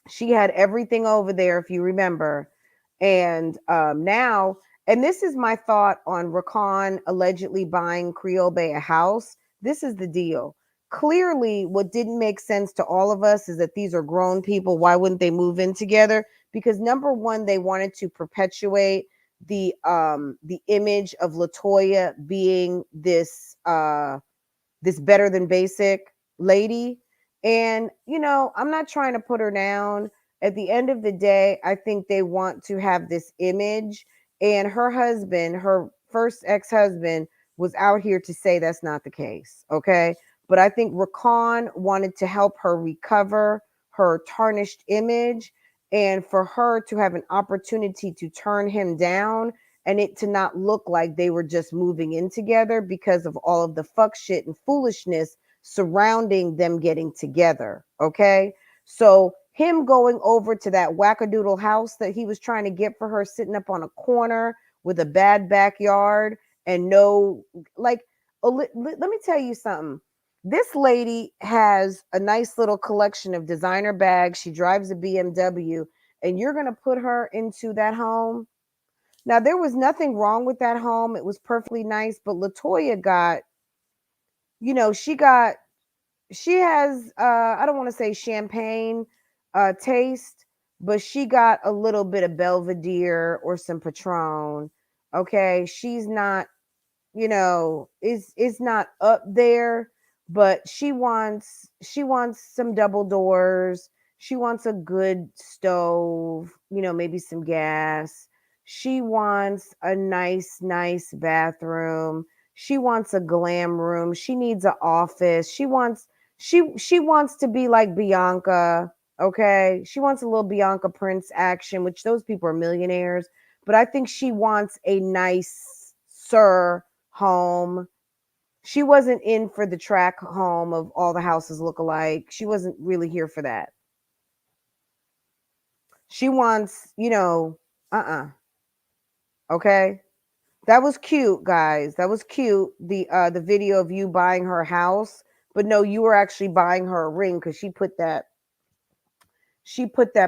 She had everything over there, if you remember. And now, and this is my thought on Rakan allegedly buying CREOLEBEA a house. This is the deal. Clearly, what didn't make sense to all of us is that these are grown people. Why wouldn't they move in together? Because number one, they wanted to perpetuate the image of LaToya being this better than basic lady. And I'm not trying to put her down. At the end of the day, I think they want to have this image, and her husband, her first ex-husband, was out here to say that's not the case. Okay. But I think Rakan wanted to help her recover her tarnished image, and for her to have an opportunity to turn him down and it to not look like they were just moving in together because of all of the fuck shit and foolishness surrounding them getting together. Okay. So him going over to that wackadoodle house that he was trying to get for her, sitting up on a corner with a bad backyard and no, like, let me tell you something. This lady has a nice little collection of designer bags. She drives a BMW, and you're going to put her into that home. Now, there was nothing wrong with that home. It was perfectly nice, but Latoya got, she has, I don't want to say champagne taste, but she got a little bit of Belvedere or some Patron. Okay. She's not, is not up there, but she wants some double doors. She wants a good stove, maybe some gas. She wants a nice bathroom. She wants a glam room. She needs an office. She wants to be like Bianca. Okay, she wants a little Bianca Prince action, which those people are millionaires. But I think she wants a nice sir home. She wasn't in for the track home of all the houses look alike. She wasn't really here for that. She wants, okay. That was cute, guys. That was cute. The video of you buying her house, but no, you were actually buying her a ring because she put that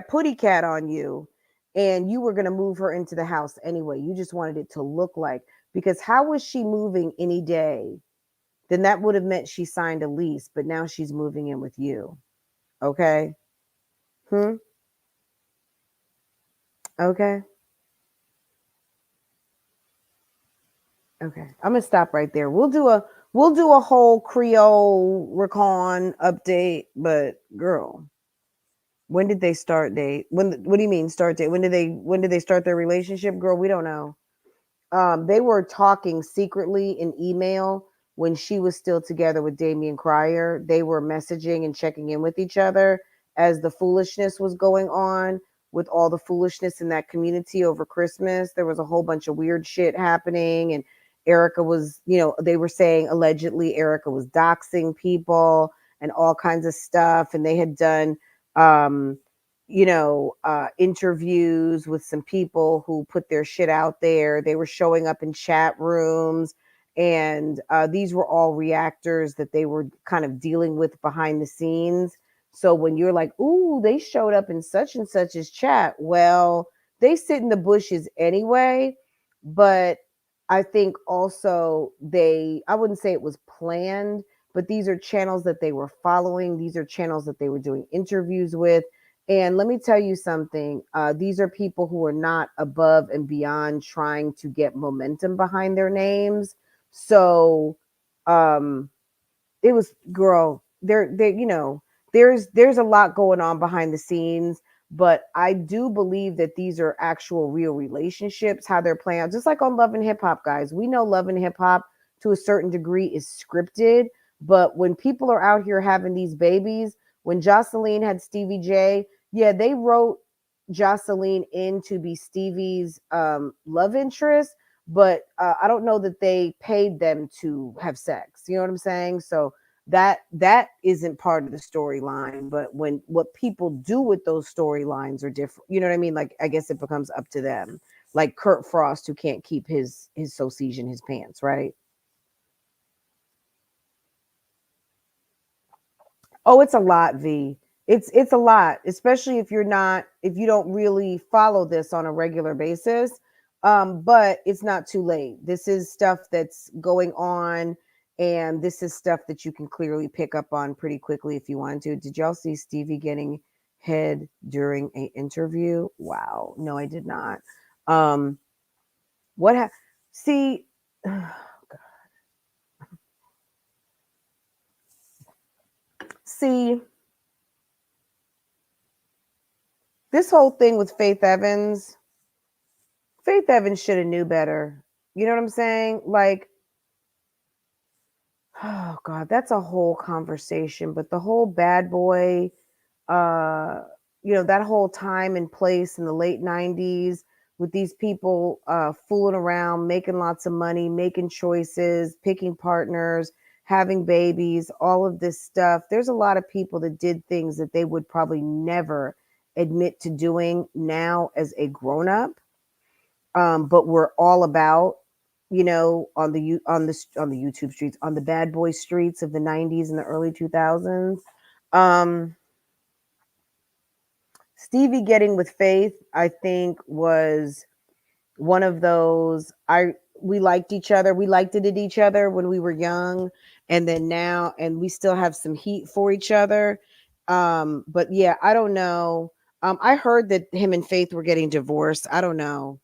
putty cat on you, and you were going to move her into the house anyway. You just wanted it to look like, because how was she moving any day? Then that would have meant she signed a lease, but now she's moving in with you. Okay. Hmm. Okay. Okay. I'm gonna stop right there. We'll do a whole Creole recon update, but girl, when did they start date? What do you mean start date? When did they start their relationship? Girl, we don't know. They were talking secretly in email when she was still together with Damian Cryer. They were messaging and checking in with each other as the foolishness was going on, with all the foolishness in that community over Christmas. There was a whole bunch of weird shit happening, and Erica was, they were saying allegedly Erica was doxing people and all kinds of stuff, and they had done um interviews with some people who put their shit out there. They were showing up in chat rooms, and these were all reactors that they were kind of dealing with behind the scenes. So when you're like, ooh, they showed up in such and such's chat, well, they sit in the bushes anyway. But I think also I wouldn't say it was planned, but these are channels that they were following. These are channels that they were doing interviews with. And let me tell you something. These are people who are not above and beyond trying to get momentum behind their names. So um, it was, girl, there's a lot going on behind the scenes, but I do believe that these are actual real relationships, how they're playing out. Just like on Love and Hip Hop, guys. We know Love and Hip Hop to a certain degree is scripted, but when people are out here having these babies, when Jocelyn had Stevie J, yeah, they wrote Jocelyn in to be Stevie's love interest, but I don't know that they paid them to have sex. You know what I'm saying? So that isn't part of the storyline. But when what people do with those storylines are different, you know what I mean? Like, I guess it becomes up to them. Like Kurt Frost, who can't keep his sausage in his pants, right? Oh, it's a lot, V. It's a lot, especially if you don't really follow this on a regular basis. But it's not too late. This is stuff that's going on, and this is stuff that you can clearly pick up on pretty quickly if you want to. Did y'all see Stevie getting head during an interview? Wow. No, I did not. Um, what see see this whole thing with Faith Evans should have knew better. You know what I'm saying? Like, oh God, that's a whole conversation. But the whole bad boy, uh, that whole time and place in the late '90s with these people fooling around, making lots of money, making choices, picking partners, having babies, all of this stuff. There's a lot of people that did things that they would probably never admit to doing now as a grown up. But we're all about, you know, on the YouTube streets, on the bad boy streets of the 90s and the early 2000s. Um, Stevie getting with Faith, I think, was one of those. We liked each other. We liked it at each other when we were young, and then now, and we still have some heat for each other. But yeah, I don't know. I heard that him and Faith were getting divorced. I don't know.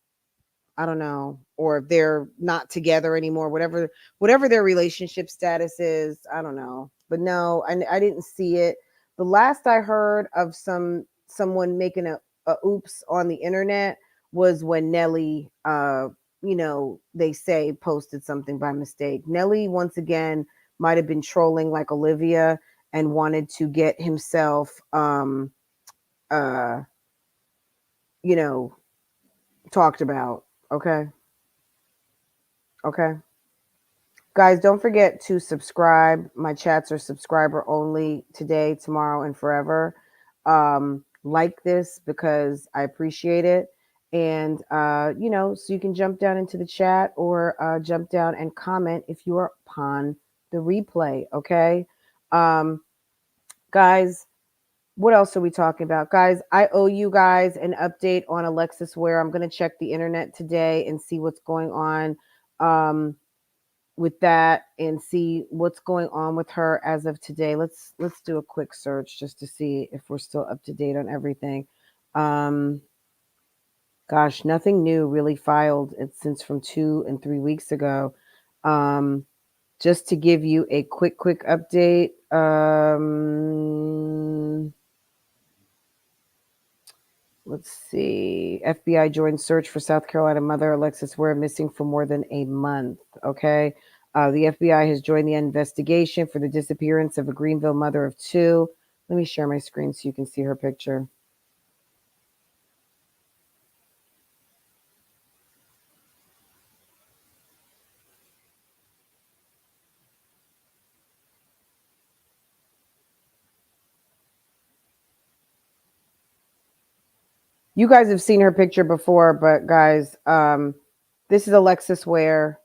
I don't know, or if they're not together anymore, whatever their relationship status is. I don't know, but no, I didn't see it. The last I heard of someone making a oops on the internet was when Nelly, they say posted something by mistake. Nelly once again might have been trolling like Olivia and wanted to get himself, uh, you know, talked about. Okay. Okay. Guys, don't forget to subscribe. My chats are subscriber only today, tomorrow, and forever. Like this because I appreciate it. And, so you can jump down into the chat or jump down and comment if you are upon the replay. Okay. Um, guys, what else are we talking about? Guys, I owe you guys an update on Alexis Ware. I'm going to check the internet today and see what's going on. With that and see what's going on with her as of today. Let's do a quick search just to see if we're still up to date on everything. Gosh, nothing new really filed since from 2 and 3 weeks ago. Just to give you a quick update. Let's see. FBI joined search for South Carolina mother Alexis Ware missing for more than a month. Okay. The FBI has joined the investigation for the disappearance of a Greenville mother of 2. Let me share my screen so you can see her picture. You guys have seen her picture before, but guys, this is Alexis Ware.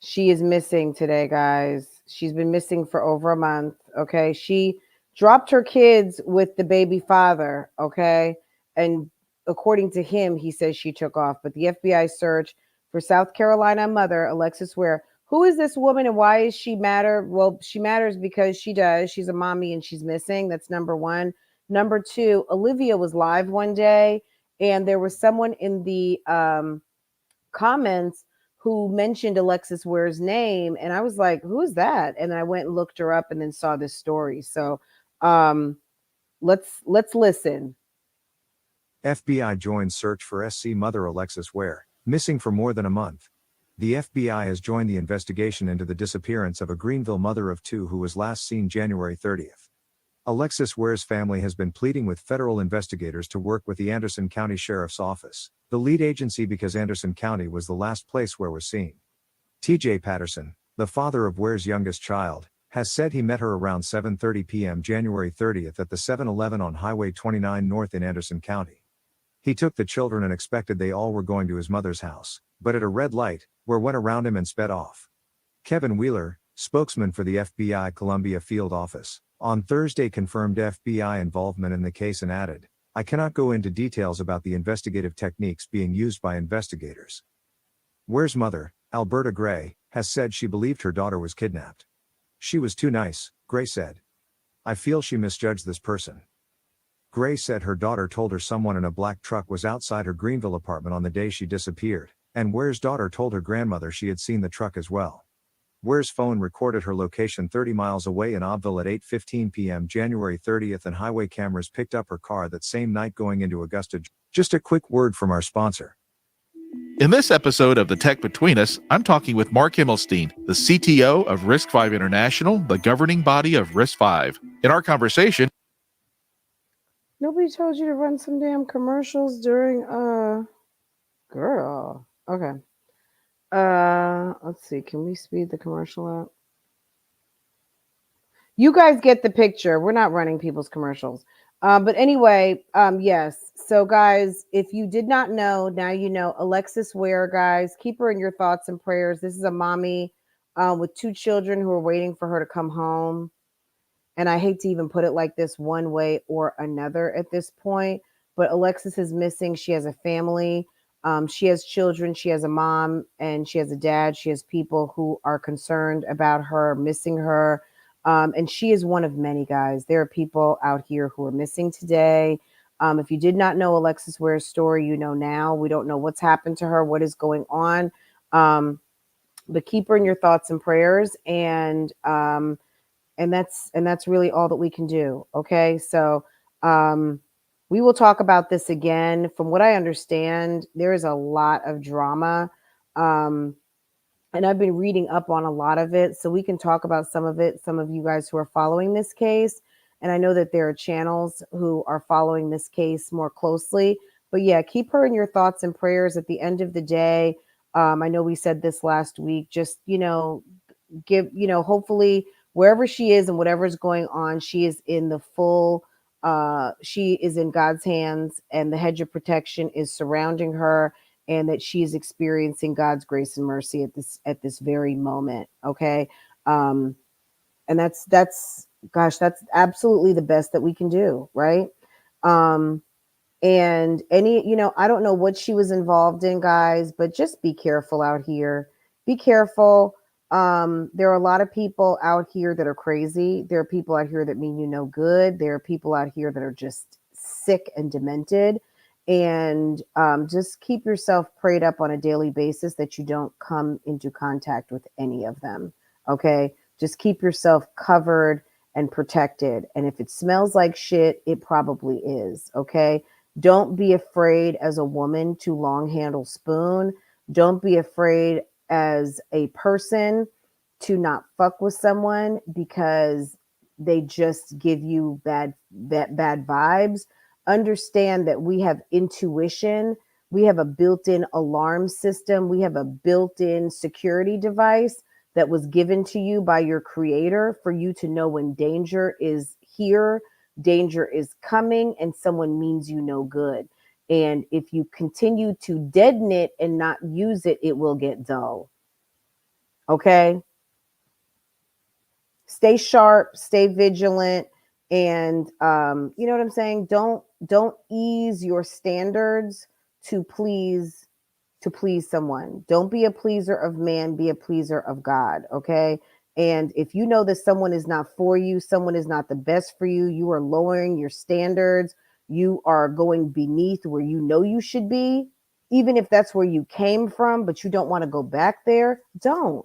She is missing today, guys. She's been missing for over a month. Okay. She dropped her kids with the baby father. Okay. And according to him, he says she took off. But the FBI search for South Carolina mother, Alexis Ware. Who is this woman and why does she matter? Well, she matters because she does. She's a mommy and she's missing. That's number one. Number two, Olivia was live one day and there was someone in the comments who mentioned Alexis Ware's name, and I was like, "Who is that?" And I went and looked her up, and then saw this story. So, let's listen. FBI joins search for SC mother Alexis Ware, missing for more than a month. The FBI has joined the investigation into the disappearance of a Greenville mother of 2 who was last seen January 30th. Alexis Ware's family has been pleading with federal investigators to work with the Anderson County Sheriff's Office, the lead agency, because Anderson County was the last place Ware was seen. TJ Patterson, the father of Ware's youngest child, has said he met her around 7:30 p.m. January 30th at the 7-Eleven on Highway 29 North in Anderson County. He took the children and expected they all were going to his mother's house, but at a red light, Ware went around him and sped off. Kevin Wheeler, spokesman for the FBI Columbia Field Office, on Thursday confirmed FBI involvement in the case and added, "I cannot go into details about the investigative techniques being used by investigators." Ware's mother, Alberta Gray, has said she believed her daughter was kidnapped. "She was too nice," Gray said. "I feel she misjudged this person." Gray said her daughter told her someone in a black truck was outside her Greenville apartment on the day she disappeared, and Ware's daughter told her grandmother she had seen the truck as well. Ware's phone recorded her location 30 miles away in Aubville at 8:15 p.m. January 30th, and highway cameras picked up her car that same night going into Augusta. Just a quick word from our sponsor. In this episode of The Tech Between Us, I'm talking with Mark Himmelstein, the CTO of RISC-V International, the governing body of RISC-V. In our conversation, Nobody told you to run some damn commercials during girl. Okay. Let's see. Can we speed the commercial up? You guys get the picture. We're not running people's commercials. But anyway, yes. So guys, if you did not know, now you know. Alexis Ware, guys, keep her in your thoughts and prayers. This is a mommy with 2 children who are waiting for her to come home. And I hate to even put it like this, one way or another at this point. But Alexis is missing. She has a family. She has children. She has a mom and she has a dad. She has people who are concerned about her, missing her. And she is one of many, guys. There are people out here who are missing today. If you did not know Alexis Ware's story, you know now. We don't know what's happened to her, what is going on. But keep her in your thoughts and prayers. And that's really all that we can do. Okay. So we will talk about this again. From what I understand, there is a lot of drama. And I've been reading up on a lot of it, so we can talk about some of it, some of you guys who are following this case. And I know that there are channels who are following this case more closely. But yeah, keep her in your thoughts and prayers. At the end of the day, I know we said this last week, just, hopefully wherever she is and whatever is going on, she is in the full, she is in God's hands, and the hedge of protection is surrounding her, and that she is experiencing God's grace and mercy at this very moment. Okay. And that's absolutely the best that we can do. Right. And I don't know what she was involved in, guys, but just be careful out here. Be careful. There are a lot of people out here that are crazy. There are people out here that mean you no good. There are people out here that are just sick and demented. And just keep yourself prayed up on a daily basis that you don't come into contact with any of them. Okay. Just keep yourself covered and protected. And if it smells like shit, it probably is. Okay. Don't be afraid as a woman to long handle spoon. Don't be afraid as a person to not fuck with someone because they just give you bad vibes. Understand that we have intuition. We have a built-in alarm system. We have a built-in security device that was given to you by your creator for you to know when danger is here, danger is coming, and someone means you no good. And if you continue to deaden it and not use it, it will get dull. Okay? Stay sharp, stay vigilant, and you know what I'm saying? Don't ease your standards to please someone. Don't be a pleaser of man, be a pleaser of God. Okay? And if you know that someone is not for you, someone is not the best for you, you are lowering your standards, you are going beneath where you know you should be, even if that's where you came from, but you don't want to go back there, don't.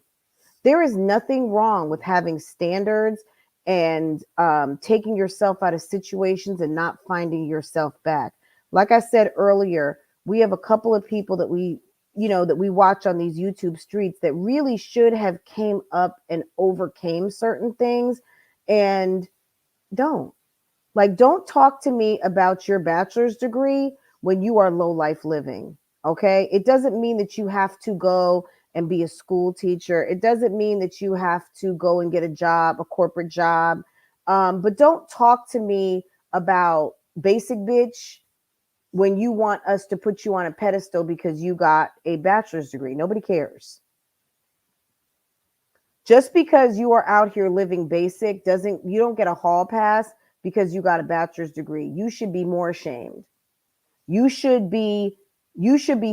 There is nothing wrong with having standards and taking yourself out of situations and not finding yourself back. Like I said earlier, we have a couple of people that we watch on these YouTube streets that really should have came up and overcame certain things, and don't talk to me about your bachelor's degree when you are low life living. Okay. It doesn't mean that you have to go and be a school teacher. It doesn't mean that you have to go and get a job, a corporate job. But don't talk to me about basic bitch when you want us to put you on a pedestal because you got a bachelor's degree. Nobody cares. Just because you are out here living basic you don't get a hall pass because you got a bachelor's degree. You should be more ashamed. You should be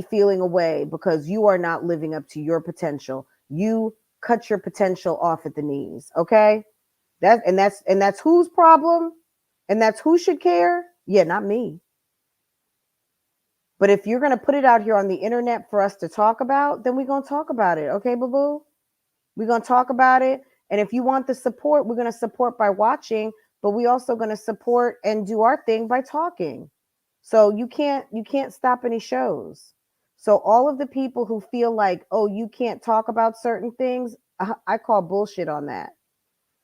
feeling away because you are not living up to your potential. You cut your potential off at the knees. Okay. That's whose problem? And that's who should care? Yeah, not me. But if you're going to put it out here on the internet for us to talk about, then we're going to talk about it. Okay, boo-boo? We're going to talk about it. And if you want the support, we're going to support by watching, but we also going to support and do our thing by talking. So you can't stop any shows. So all of the people who feel like, oh, you can't talk about certain things, I call bullshit on that,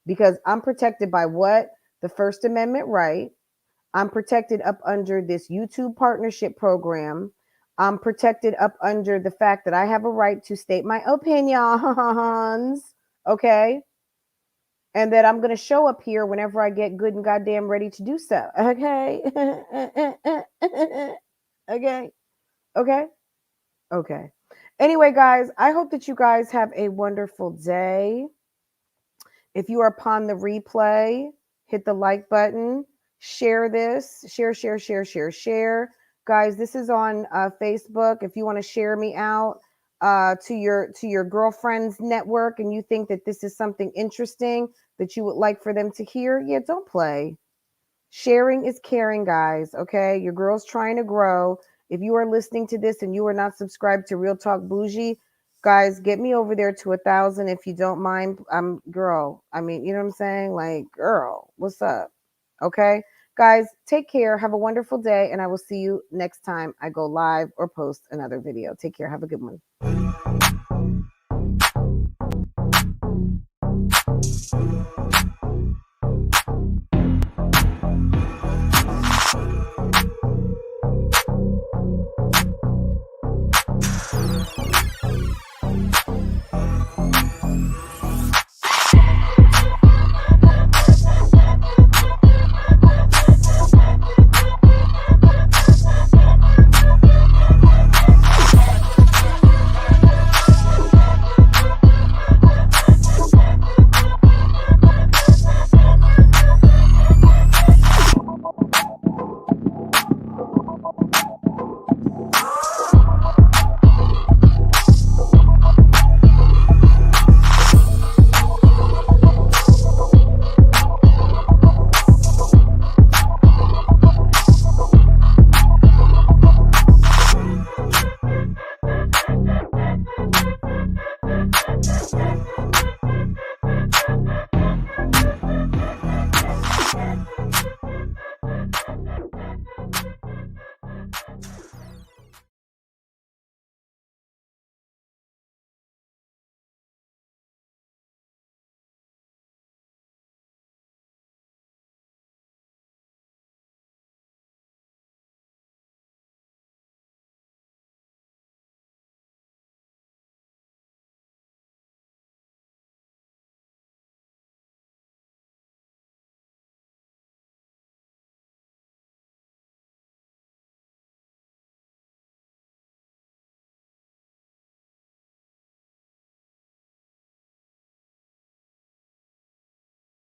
because I'm protected by what? The First Amendment right. I'm protected up under this YouTube partnership program. I'm protected up under the fact that I have a right to state my opinions. Okay. and that I'm going to show up here whenever I get good and goddamn ready to do so. Okay. Okay. Okay. Okay. Anyway, guys, I hope that you guys have a wonderful day. If you are upon the replay, hit the like button, share this, share. Guys, this is on Facebook. If you want to share me out to your girlfriend's network and you think that this is something interesting that you would like for them to hear, yeah, don't play. Sharing is caring, guys. Okay, your girl's trying to grow. If you are listening to this and you are not subscribed to Real Talk Bougie, guys, get me over there to 1,000 if you don't mind. Girl. I mean, you know what I'm saying? Like, girl, what's up? Okay, guys, take care. Have a wonderful day, and I will see you next time I go live or post another video. Take care. Have a good one.